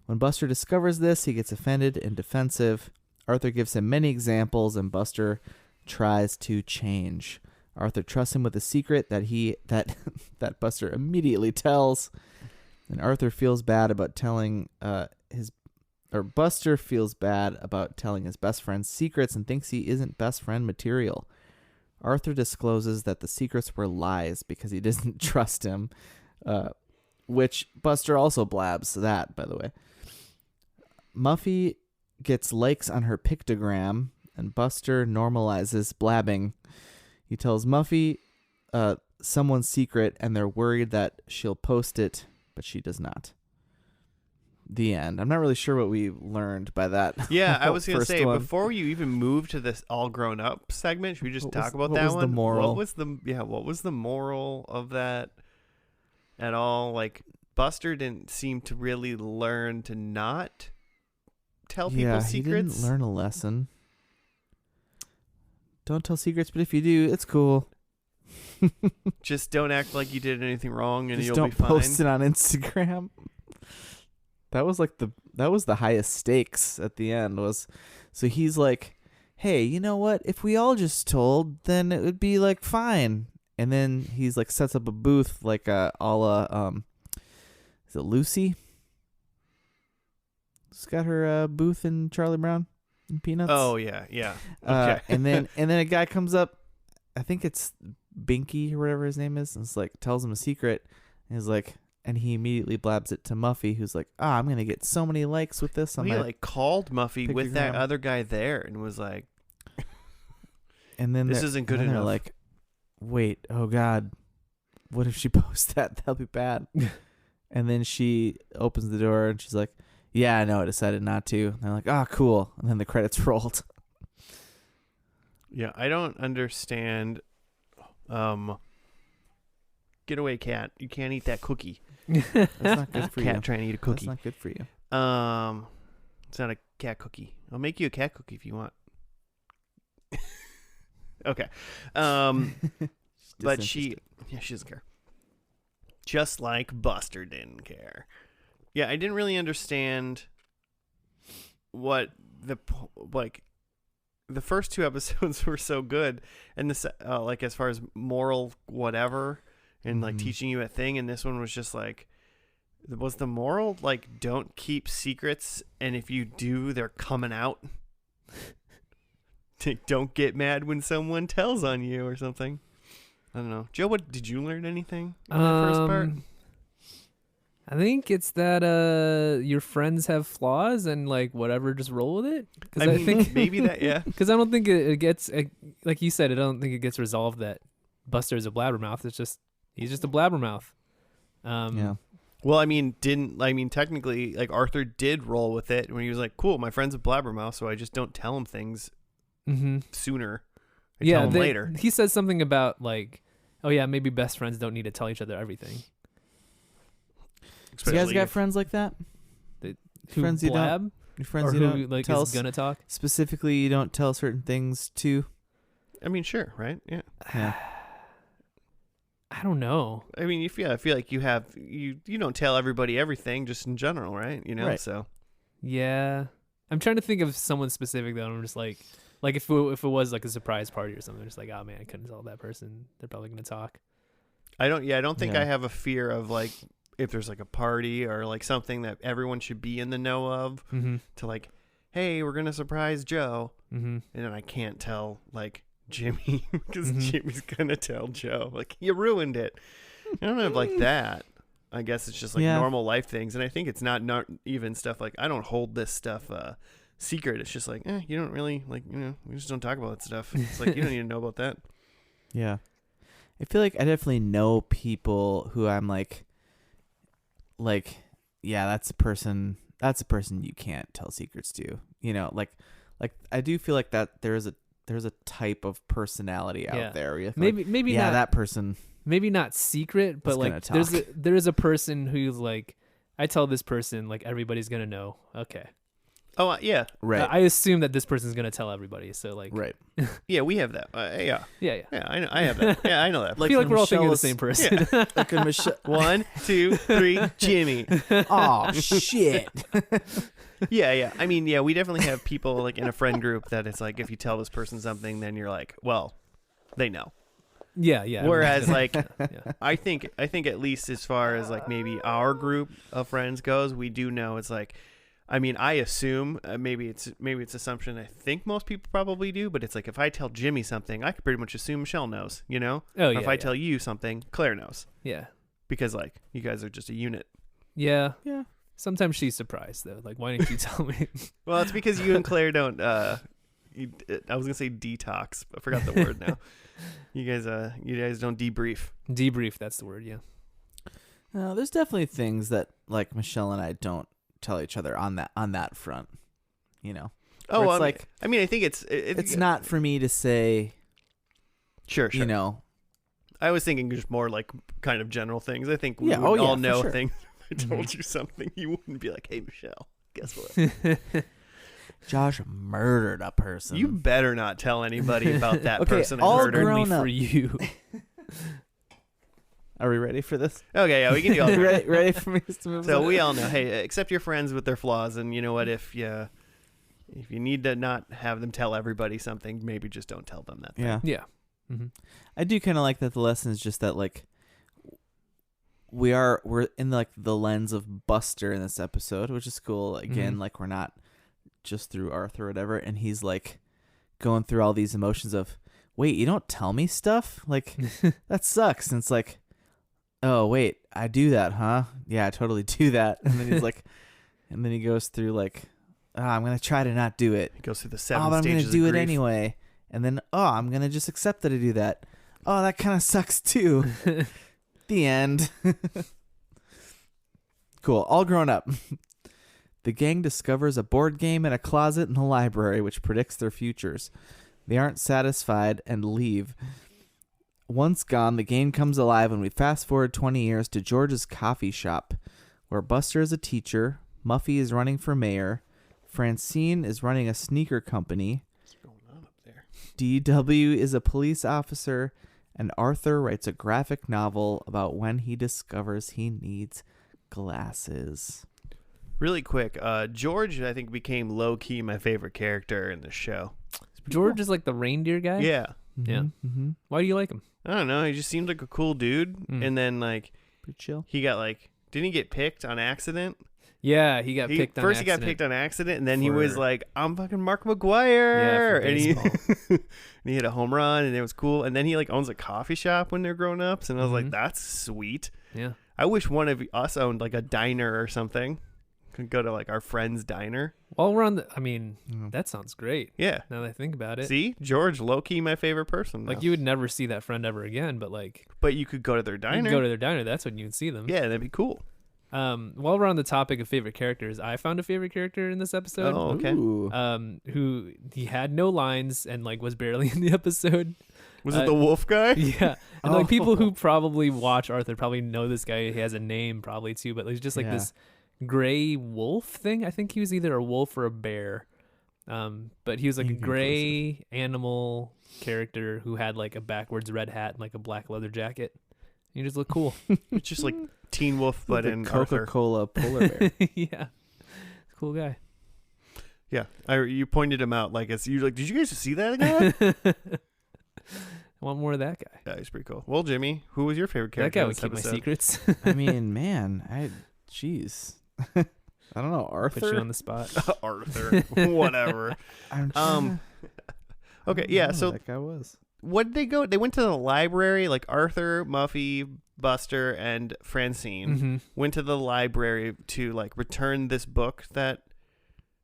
When Buster discovers this, he gets offended and defensive. Arthur gives him many examples, and Buster tries to change. Arthur trusts him with a secret that Buster immediately tells, and Arthur feels bad about telling Buster feels bad about telling his best friend's secrets and thinks he isn't best friend material. Arthur discloses that the secrets were lies because he doesn't trust him, which Buster also blabs that, by the way. Muffy gets likes on her pictogram, and Buster normalizes blabbing. He tells Muffy someone's secret, and they're worried that she'll post it, but she does not. The end. I'm not really sure what we learned by that. Yeah, I was going to say, one. before you even move to this all grown up segment, should we just talk about that one? What was the moral? What was the moral of that at all? Like, Buster didn't seem to really learn to not tell people secrets. He didn't learn a lesson. Don't tell secrets, but if you do, it's cool. Just don't act like you did anything wrong, and you'll be fine. Just don't post it on Instagram. That was the highest stakes at the end so he's like, hey, you know what? If we all just told, then it would be like fine. And then he's like sets up a booth like a la is it Lucy? She's got her booth in Charlie Brown and Peanuts. Oh yeah. Okay. And then a guy comes up, I think it's Binky or whatever his name is, and it's like tells him a secret, and he's like, and he immediately blabs it to Muffy, who's like, I'm gonna get so many likes with this. He like called Muffy with that other guy there and was like, and then this isn't good enough. They're enough. like, wait, oh God, what if she posts that? That'll be bad. And then she opens the door and she's like, yeah, no, I decided not to. And they're like, cool. And then the credits rolled. Yeah, I don't understand. Get away, cat! You can't eat that cookie. That's not good for you. Cat trying to eat a cookie. That's not good for you. It's not a cat cookie. I'll make you a cat cookie if you want. Okay. But she doesn't care. Just like Buster didn't care. Yeah, I didn't really understand what the first 2 episodes were so good, and this like as far as moral whatever and like teaching you a thing, and this one was just like, was the moral like don't keep secrets, and if you do, they're coming out. Don't get mad when someone tells on you or something. I don't know. Joe, what did you learn anything in the first part? I think it's that your friends have flaws and like whatever, just roll with it. I think maybe that, yeah. Because I don't think it gets like you said. I don't think it gets resolved that Buster is a blabbermouth. It's just he's just a blabbermouth. Yeah. Well, I mean, technically, like Arthur did roll with it when he was like, "Cool, my friend's a blabbermouth, so I just don't tell him things sooner. I tell him later." He says something about like, "Oh yeah, maybe best friends don't need to tell each other everything." So you guys got friends like that? Friends you don't? Your friends you don't like tell is gonna talk? Specifically, you don't tell certain things to? I mean, sure, right? Yeah. I don't know. I mean, I feel like you have you don't tell everybody everything just in general, right? You know, right. So. Yeah, I'm trying to think of someone specific that I'm just like if it was like a surprise party or something, just like, oh man, I couldn't tell that person. They're probably gonna talk. I don't think I have a fear of like if there's like a party or like something that everyone should be in the know of to like, hey, we're gonna surprise Joe, and then I can't tell like Jimmy because Jimmy's gonna tell Joe like you ruined it. I don't have like that. I guess it's just like normal life things, and I think it's not even stuff like I don't hold this stuff secret. It's just like you don't really like we just don't talk about that stuff. It's like you don't need to know about that. Yeah, I feel like I definitely know people who I'm like yeah, that's a person you can't tell secrets to. You know, like I do feel like that there's a type of personality out there. Where maybe not that person. Maybe not secret, but like there's a person who's like, I tell this person like everybody's gonna know. Okay. Oh yeah, right. I assume that this person's gonna tell everybody. So like, right. Yeah, we have that. Yeah. I know. I have that. Yeah, I know that. I feel like we're all thinking of the same person. Yeah. Like when 1, 2, 3, Jimmy. Oh shit. Yeah. I mean, yeah, we definitely have people like in a friend group that it's like if you tell this person something, then you're like, well, they know. Yeah. Whereas like, I think at least as far as like maybe our group of friends goes, we do know it's like. I mean, I assume maybe it's assumption. I think most people probably do, but it's like if I tell Jimmy something, I could pretty much assume Michelle knows, you know? Oh, yeah. If I tell you something, Claire knows. Yeah. Because like you guys are just a unit. Yeah. Yeah. Sometimes she's surprised though. Like, why didn't you tell me? Well, it's because you and Claire don't. I was gonna say detox, but I forgot the word now. You guys don't debrief. Debrief. That's the word. Yeah. There's definitely things that like Michelle and I don't tell each other on that front, you know. Oh, it's like I mean, I think it's not for me to say. Sure. You know, I was thinking just more like kind of general things. I think we all know things. If I told you something, you wouldn't be like, "Hey, Michelle, guess what? Josh murdered a person." You better not tell anybody about that person. All murdered grown up for you. Are we ready for this? Okay, yeah, we can do all that. ready for me to move So on? we all know, hey, accept your friends with their flaws, and you know what? If you need to not have them tell everybody something, maybe just don't tell them that thing. Yeah. Mm-hmm. I do kind of like that the lesson is just that, like, we're in like the lens of Buster in this episode, which is cool. Again, like we're not just through Arthur or whatever, and he's like going through all these emotions of, wait, you don't tell me stuff? Like that sucks. And it's like, oh wait, I do that, huh? Yeah, I totally do that. And then he's like, and then he goes through like, I'm gonna try to not do it. He goes through the 7 but stages I'm gonna do of it grief. anyway. And then I'm gonna just accept that I do that. Oh, that kind of sucks too. The end. Cool. All grown up. The gang discovers a board game in a closet in the library which predicts their futures. They aren't satisfied and leave. Once gone, the game comes alive and we fast forward 20 years to George's coffee shop, where Buster is a teacher, Muffy is running for mayor, Francine is running a sneaker company, What's going on up there? DW is a police officer, and Arthur writes a graphic novel about when he discovers he needs glasses. Really quick, George, I think, became low-key my favorite character in the show. George is like the reindeer guy. Yeah. Yeah. Mm-hmm. Why do you like him? I don't know. He just seemed like a cool dude. And then, like, Pretty chill. he got, like, didn't he get picked on accident? Yeah, he got picked on First, accident. he got picked on accident, and then he was For- like, I'm fucking Mark McGuire. for and baseball. and he hit a home run, and it was cool. And then he, like, owns a coffee shop when they're grown ups. And I was like, that's sweet. Yeah. I wish one of us owned, like, a diner or something. Could go to, like, our friend's diner. While we're on the, I mean, that sounds great. Yeah. Now that I think about it. See? George, low-key my favorite person. Like now. you would never see that friend ever again, but like But you could go to their you diner. could go to their diner. That's when you would see them. Yeah, that'd be cool. While we're on the topic of favorite characters, I found a favorite character in this episode. Oh, okay. Ooh. Who he had no lines and like was barely in the episode. Was it the wolf guy? Yeah, and like people who probably watch Arthur probably know this guy. He has a name probably too, but he's just like this gray wolf thing. I think he was either a wolf or a bear. But he was like a gray animal character who had like a backwards red hat and like a black leather jacket. He just looked cool. It's just like Teen Wolf, but The in Arthur. Coca-Cola polar bear. Yeah, cool guy. Yeah, you pointed him out like it's you like. Did you guys see that guy? I want more of that guy. Yeah, he's pretty cool. Well, Jimmy, who was your favorite That character? guy in would this keep my episode? secrets. I mean, man, jeez. I don't know, Arthur. Put you on the spot. Arthur, whatever. I'm trying Okay, to- I yeah. don't know So who that guy was. what did they go? They went to the library. Like Arthur, Muffy, Buster, and Francine Mm-hmm. went to the library to like return this book that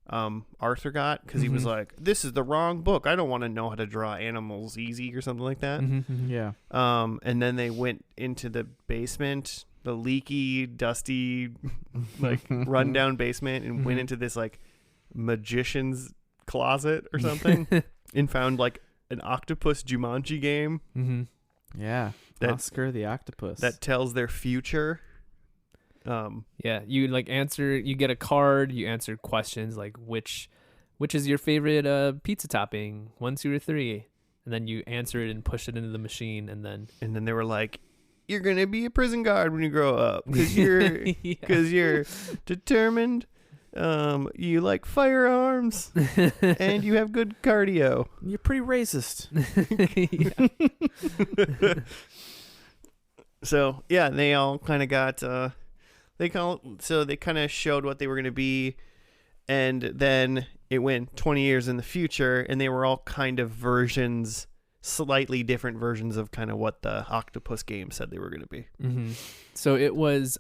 Arthur got because he was like, "This is the wrong book. I don't want to know how to draw animals easy or something like that." Mm-hmm. Yeah. And then they went into the basement, the leaky, dusty, like rundown basement, and went into this like magician's closet or something, and found like an octopus Jumanji game Mm-hmm. Yeah. That- Oscar the octopus. that tells their future. Yeah, you like answer. You get a card. You answer questions like which is your favorite pizza topping? 1, 2, or 3, and then you answer it and push it into the machine, and then And then they were like, "You're gonna be a prison guard when you grow up because you're you're determined. You like firearms and you have good cardio." You're pretty racist. So yeah, they all kind of got they kind of showed what they were going to be, and then it went 20 years in the future, and they were all kind of slightly different versions of kind of what the octopus game said they were going to be. Mm-hmm. So it was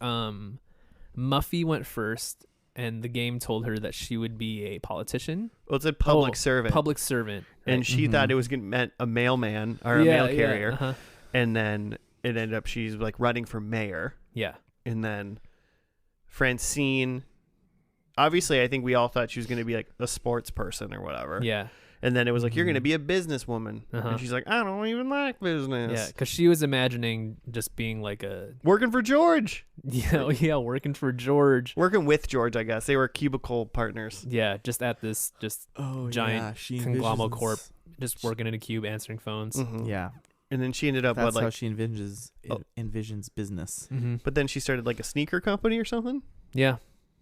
Muffy went first, and the game told her that she would be a politician. Well, it's a public servant, Public servant, and right? she thought it was meant a mailman or a mail carrier, uh-huh. and then it ended up she's like running for mayor. Yeah. And then Francine, obviously, I think we all thought she was going to be like a sports person or whatever. Yeah. And then it was like, you're going to be a businesswoman. Uh-huh. And she's like, I don't even like business. Yeah, because she was imagining just being like a Working for George. working for George. Working with George, I guess. They were cubicle partners. Yeah, just at this giant she conglomerate envisions- corp, just working in a cube, answering phones. Mhm. Yeah. And then she ended up, That's what, how like, she envisions business. Mm-hmm. but then she started like a sneaker company or something. Yeah.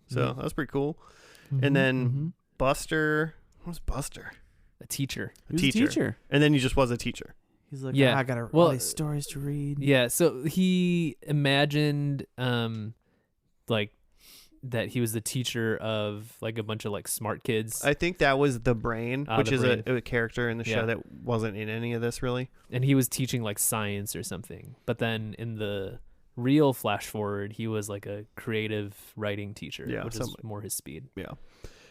So that was pretty cool. And then Mm-hmm. Buster, what was Buster? A teacher. He was a teacher. And then he just was a teacher. He's like, Yeah. I got all Well, these stories to read. Yeah, so he imagined like that he was the teacher of like a bunch of like smart kids. I think that was the Brain, which the is Brain. a character in the show Yeah. that wasn't in any of this really. And he was teaching like science or something. But then in the real flash forward, he was like a creative writing teacher, which is more his speed. Yeah.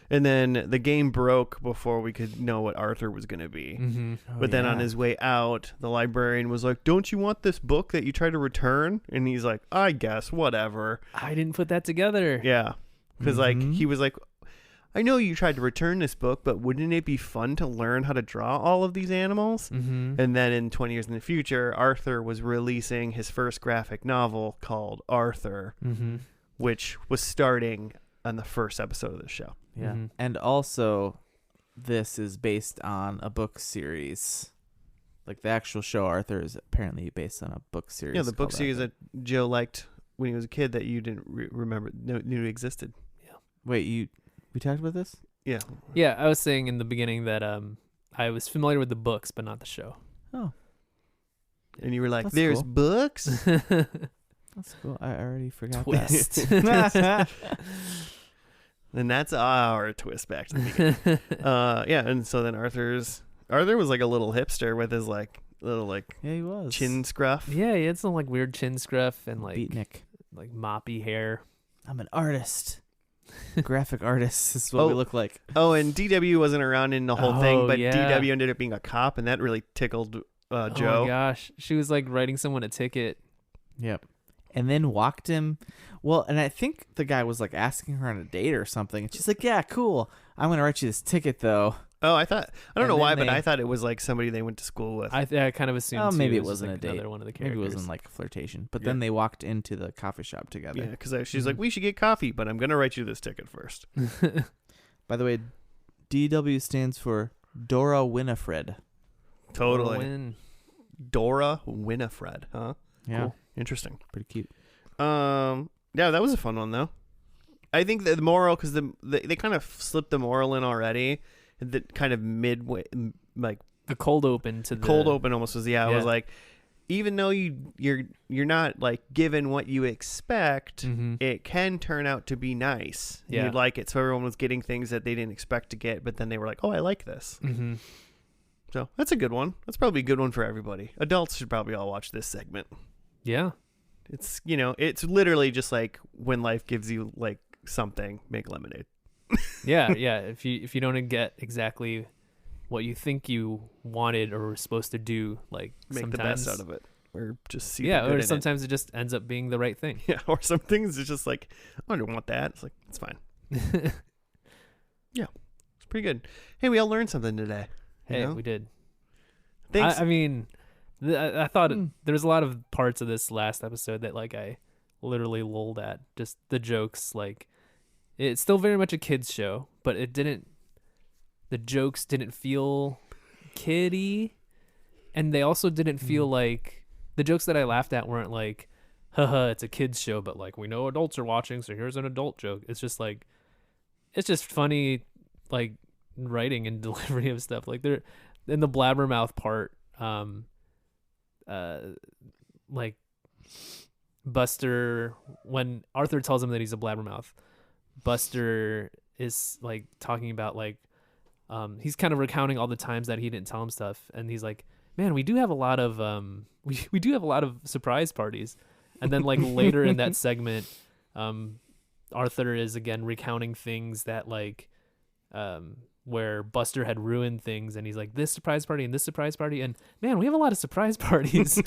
And then the game broke before we could know what Arthur was going to be. Mm-hmm. But then on his way out, the librarian was like, "Don't you want this book that you tried to return?" And he's like, "I guess, whatever." I didn't put that together. Yeah. Because like he was like, "I know you tried to return this book, but wouldn't it be fun to learn how to draw all of these animals?" Mm-hmm. And then in 20 years in the future, Arthur was releasing his first graphic novel called Arthur, Mm-hmm. which was starting on the first episode of the show. Yeah. Mm-hmm. And also, this is based on a book series. Like the actual show Arthur is apparently based on a book series. Yeah, the book called series Arthur. that Joe liked when he was a kid that you didn't remember, knew existed. Wait, we talked about this? Yeah. Yeah, I was saying in the beginning that I was familiar with the books, but not the show. Oh, And you were like, That's "There's cool. books?" that's cool. I already forgot Twist. that. And that's our twist back to the beginning. Yeah, and so then Arthur was like a little hipster with his like little like Yeah, he was. chin scruff. Yeah, he had some like weird chin scruff and like Beatnik. moppy hair. I'm an artist. Graphic artist is what we Oh. look like. Oh, and DW wasn't around in the whole thing, Oh, but yeah. DW ended up being a cop, and that really tickled Joe. Oh my gosh, she was like writing someone a ticket. Yep. And then walked him. Well, and I think the guy was like asking her on a date or something. And she's like, "Yeah, cool. I'm going to write you this ticket, though." Oh, I don't And know why, then but they- I thought it was like somebody they went to school with. I kind of assumed. Oh, too, maybe it was just, wasn't like, a date. Another one of the Maybe characters. it wasn't like a flirtation. But Yeah. then they walked into the coffee shop together. Yeah, because she's like, "We should get coffee, but I'm gonna write you this ticket first." By the way, DW stands for Dora Winifred. Totally. Win. Dora Winifred, huh? Yeah. Cool. Interesting. Pretty cute. Yeah, that was a fun one though. I think that the moral, because they kind of slipped the moral in already, the kind of midway, like The cold open to the cold open almost was. Yeah, it was Yeah. like, even though you're not like given what you expect, Mhm. it can turn out to be nice. And Yeah. you'd like it. So everyone was getting things that they didn't expect to get, but then they were like, "Oh, I like this." Mhm. So that's a good one. That's probably a good one for everybody. Adults should probably all watch this segment. Yeah. It's, it's literally just like when life gives you like something, make lemonade. Yeah, yeah. If you don't get exactly what you think you wanted or were supposed to do, like Make sometimes, the best out of it, or just see. Yeah, the good or in sometimes it just ends up being the right thing. it. Yeah, or some things it's just like, I don't want that. It's like, it's fine. It's pretty good. Hey, we all learned something today. you Hey, know? we did. Thanks. I mean, I thought there was a lot of parts of this last episode that like I literally lulled at. Just the jokes, like it's still very much a kids show, but the jokes didn't feel kiddie, and they also didn't feel like the jokes that I laughed at weren't like, haha, it's a kids show, but like we know adults are watching, so here's an adult joke. It's just like, it's just funny, like writing and delivery of stuff. Like they're in the Blabbermouth part, like Buster, when Arthur tells him that he's a Blabbermouth, Buster is like talking about like he's kind of recounting all the times that he didn't tell him stuff, and he's like, man, we do have a lot of we do have a lot of surprise parties. And then like later in that segment, Arthur is again recounting things that like where Buster had ruined things, and he's like, this surprise party and this surprise party, and man, we have a lot of surprise parties.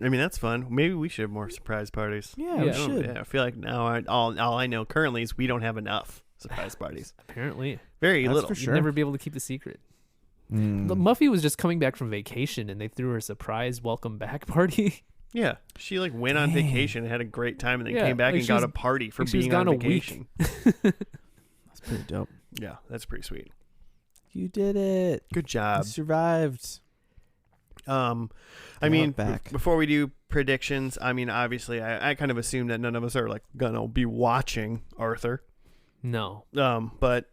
I mean, that's fun. Maybe we should have more surprise parties. Yeah, Yeah. we I don't- should. yeah, I feel like now all I know currently is we don't have enough surprise parties. Apparently, Very That's little. for you'd sure. never be able to keep the secret. Mm. Muffy was just coming back from vacation, and they threw her a surprise welcome back party. Yeah, she like went on Dang. vacation and had a great time, and then Yeah, came back like and she got was- a party for like she was being on gone a week. vacation. That's pretty dope. Yeah, that's pretty sweet. You did it. Good You job. survived. I Got mean, back. before we do predictions, I mean, obviously, I kind of assume that none of us are like gonna be watching Arthur. No, But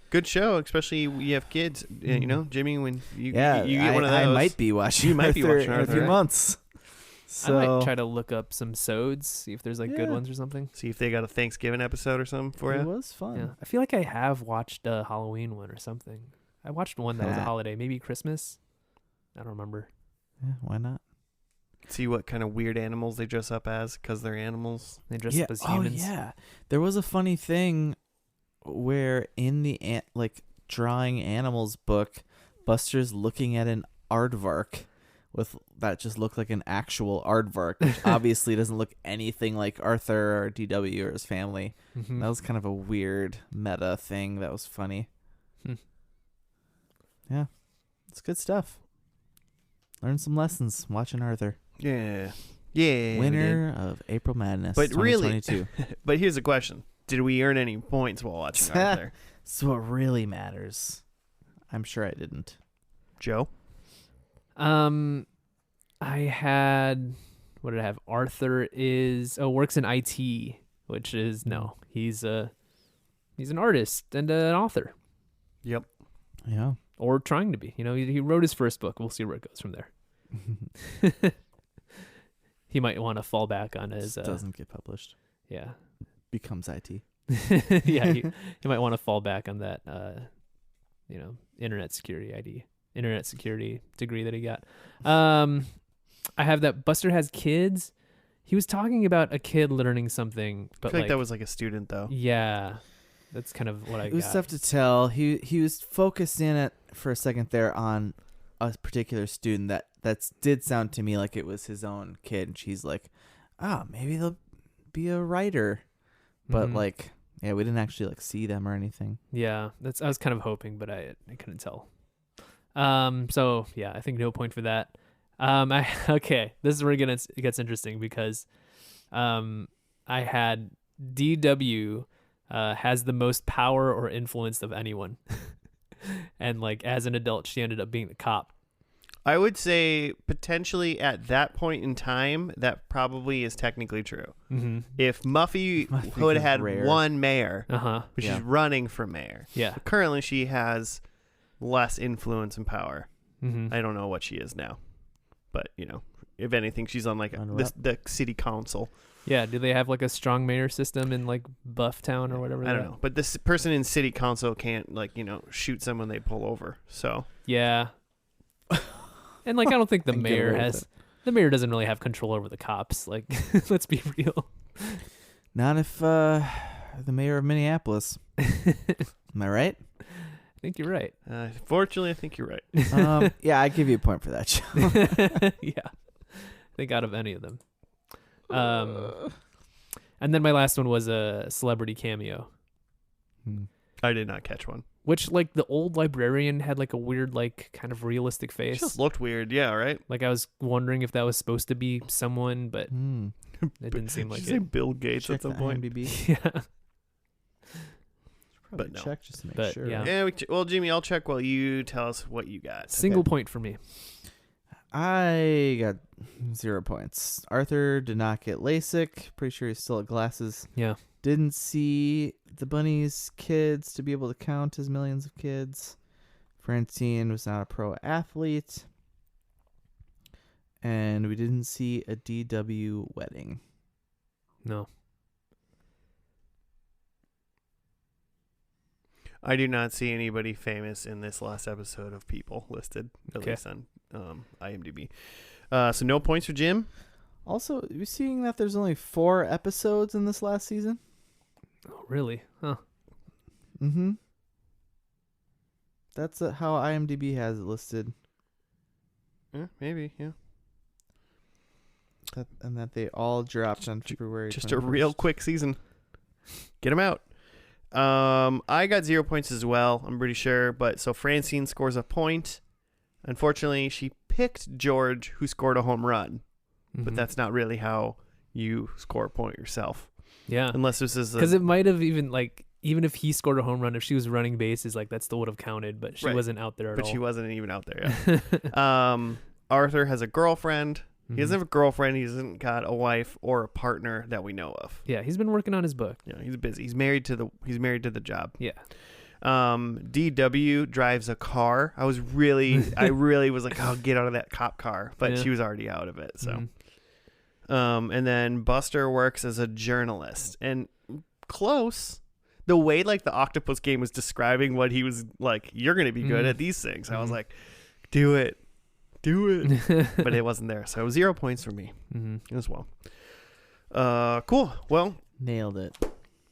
Good show, especially you have kids. You know, Jimmy, when you get one of those. I might be watching. You might be watching in a few months. So I might try to look up some sods, see if there's like good ones or something. See if they got a Thanksgiving episode or something for you. It was fun. Yeah. I feel like I have watched a Halloween one or something. I watched one that was a holiday, maybe Christmas. I don't remember. Yeah, why not? See what kind of weird animals they dress up as because they're animals. They dress up as humans. Oh, yeah. There was a funny thing where in the drawing animals book, Buster's looking at an aardvark that just looked like an actual aardvark, which obviously doesn't look anything like Arthur or DW or his family. Mm-hmm. That was kind of a weird meta thing. That was funny. Yeah, it's good stuff. Learn some lessons watching Arthur. Yeah. Winner of April Madness. But really, 2022. but here's the question: did we earn any points while watching Arthur? That's what really matters. I'm sure I didn't. Joe? I had, what did I have? Arthur works in IT, which is he's an artist and an author. Yep. Yeah. Or trying to be. You know, he wrote his first book. We'll see where it goes from there. He might want to fall back on his doesn't get published. Yeah. Becomes IT. Yeah, he might want to fall back on that internet security degree that he got. I have that Buster has kids. He was talking about a kid learning something, but I feel like that was like a student though. Yeah. That's kind of what I got. It was tough to tell. He was focused in it for a second there on a particular student that did sound to me like it was his own kid. And she's like, maybe they'll be a writer. But we didn't actually like see them or anything. Yeah, I was kind of hoping, but I couldn't tell. So yeah, I think no point for that. This is where it gets interesting because, I had DW, has the most power or influence of anyone. And like as an adult, she ended up being the cop. I would say potentially at that point in time, that probably is technically true. Mm-hmm. If Muffy would have had one mayor, but she's running for mayor. Yeah. But currently she has less influence and power. Mm-hmm. I don't know what she is now. But, if anything, she's on like the city council. Yeah, do they have like a strong mayor system in like Bufftown or whatever? I don't know. But this person in city council can't shoot someone they pull over. So yeah. And like I don't think the mayor doesn't really have control over the cops. Like let's be real. Not if the mayor of Minneapolis. Am I right? I think you're right. Fortunately, I think you're right. Yeah, I give you a point for that, Joe. Yeah. I think out of any of them. And then my last one was a celebrity cameo. I did not catch one. Which, like, the old librarian had, like, a weird, like, kind of realistic face. It just looked weird, yeah, right? Like, I was wondering if that was supposed to be someone, but it didn't seem like it. Did you say Bill Gates at some point? IMDb. Yeah. But no. Check just to make sure. Yeah. Well, Jimmy, I'll check while you tell us what you got. Single point for me. I got 0 points. Arthur did not get LASIK. Pretty sure he's still at glasses. Yeah. Didn't see the bunny's kids to be able to count his millions of kids. Francine was not a pro athlete. And we didn't see a DW wedding. No. I do not see anybody famous in this last episode of People listed, at least on IMDb. So no points for Jim. Also, are you seeing that there's only 4 episodes in this last season? Oh, really? Huh. Mm-hmm. That's how IMDb has it listed. Yeah, maybe, yeah. And that they all dropped on February 21st. Just a real quick season. Get them out. I got 0 points as well, I'm pretty sure. But so Francine scores a point. Unfortunately, she picked George, who scored a home run. Mm-hmm. But that's not really how you score a point yourself. Yeah. Unless this is because it might have even if he scored a home run, if she was running bases, like that still would have counted. But she wasn't out there at all. But she wasn't even out there yet. Arthur has a girlfriend. Mm-hmm. He doesn't have a girlfriend. He hasn't got a wife or a partner that we know of. Yeah, he's been working on his book. Yeah, he's busy. He's married to the job. Yeah. DW drives a car. I really was like, oh, get out of that cop car, but she was already out of it. So, and then Buster works as a journalist, and close. The way like the octopus game was describing what he was like, you're gonna be good at these things. I was like, do it, but it wasn't there. So 0 points for me as well. Cool. Well, nailed it.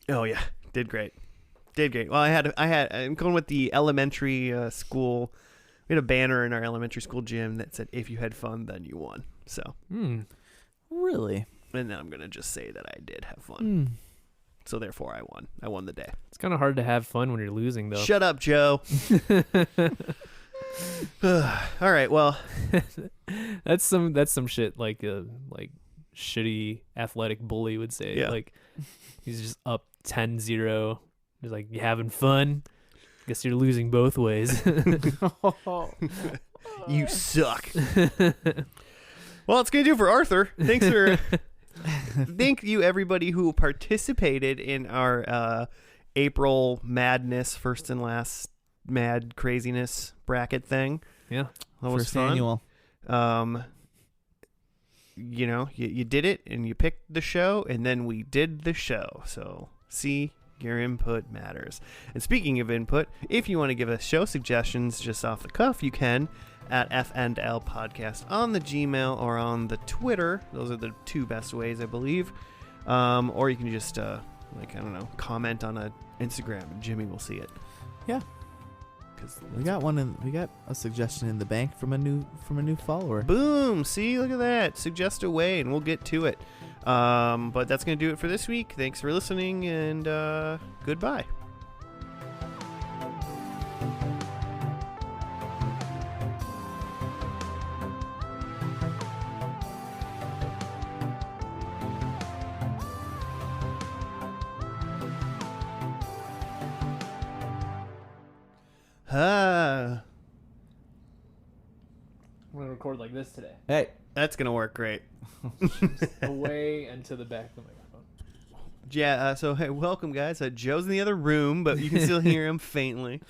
Oh yeah, did great. Well, I'm going with the elementary school. We had a banner in our elementary school gym that said, "If you had fun, then you won." So, really? And then I'm gonna just say that I did have fun. So therefore, I won. I won the day. It's kind of hard to have fun when you're losing, though. Shut up, Joe. All right. Well, that's some shit like shitty athletic bully would say. Yeah. Like he's just up 10-0. He's like, you having fun? Guess you're losing both ways. You suck. Well, it's gonna do for Arthur. Thanks for. Thank you, everybody who participated in our April Madness first and last mad craziness bracket thing. Yeah, that was first fun. Annual. You know, you did it, and you picked the show, and then we did the show. So, see, your input matters. And speaking of input, if you want to give us show suggestions just off the cuff, you can at FnL Podcast on the Gmail or on the Twitter. Those are the two best ways, I believe. Or you can just, comment on a Instagram, and Jimmy will see it. Yeah. We got a suggestion in the bank from a new follower. Boom! See, look at that. Suggest a way, and we'll get to it. But that's going to do it for this week. Thanks for listening, and goodbye. I'm going to record like this today. Hey. That's going to work great. Away and to the back of the microphone. Yeah, so hey, welcome guys. Joe's in the other room, but you can still hear him faintly.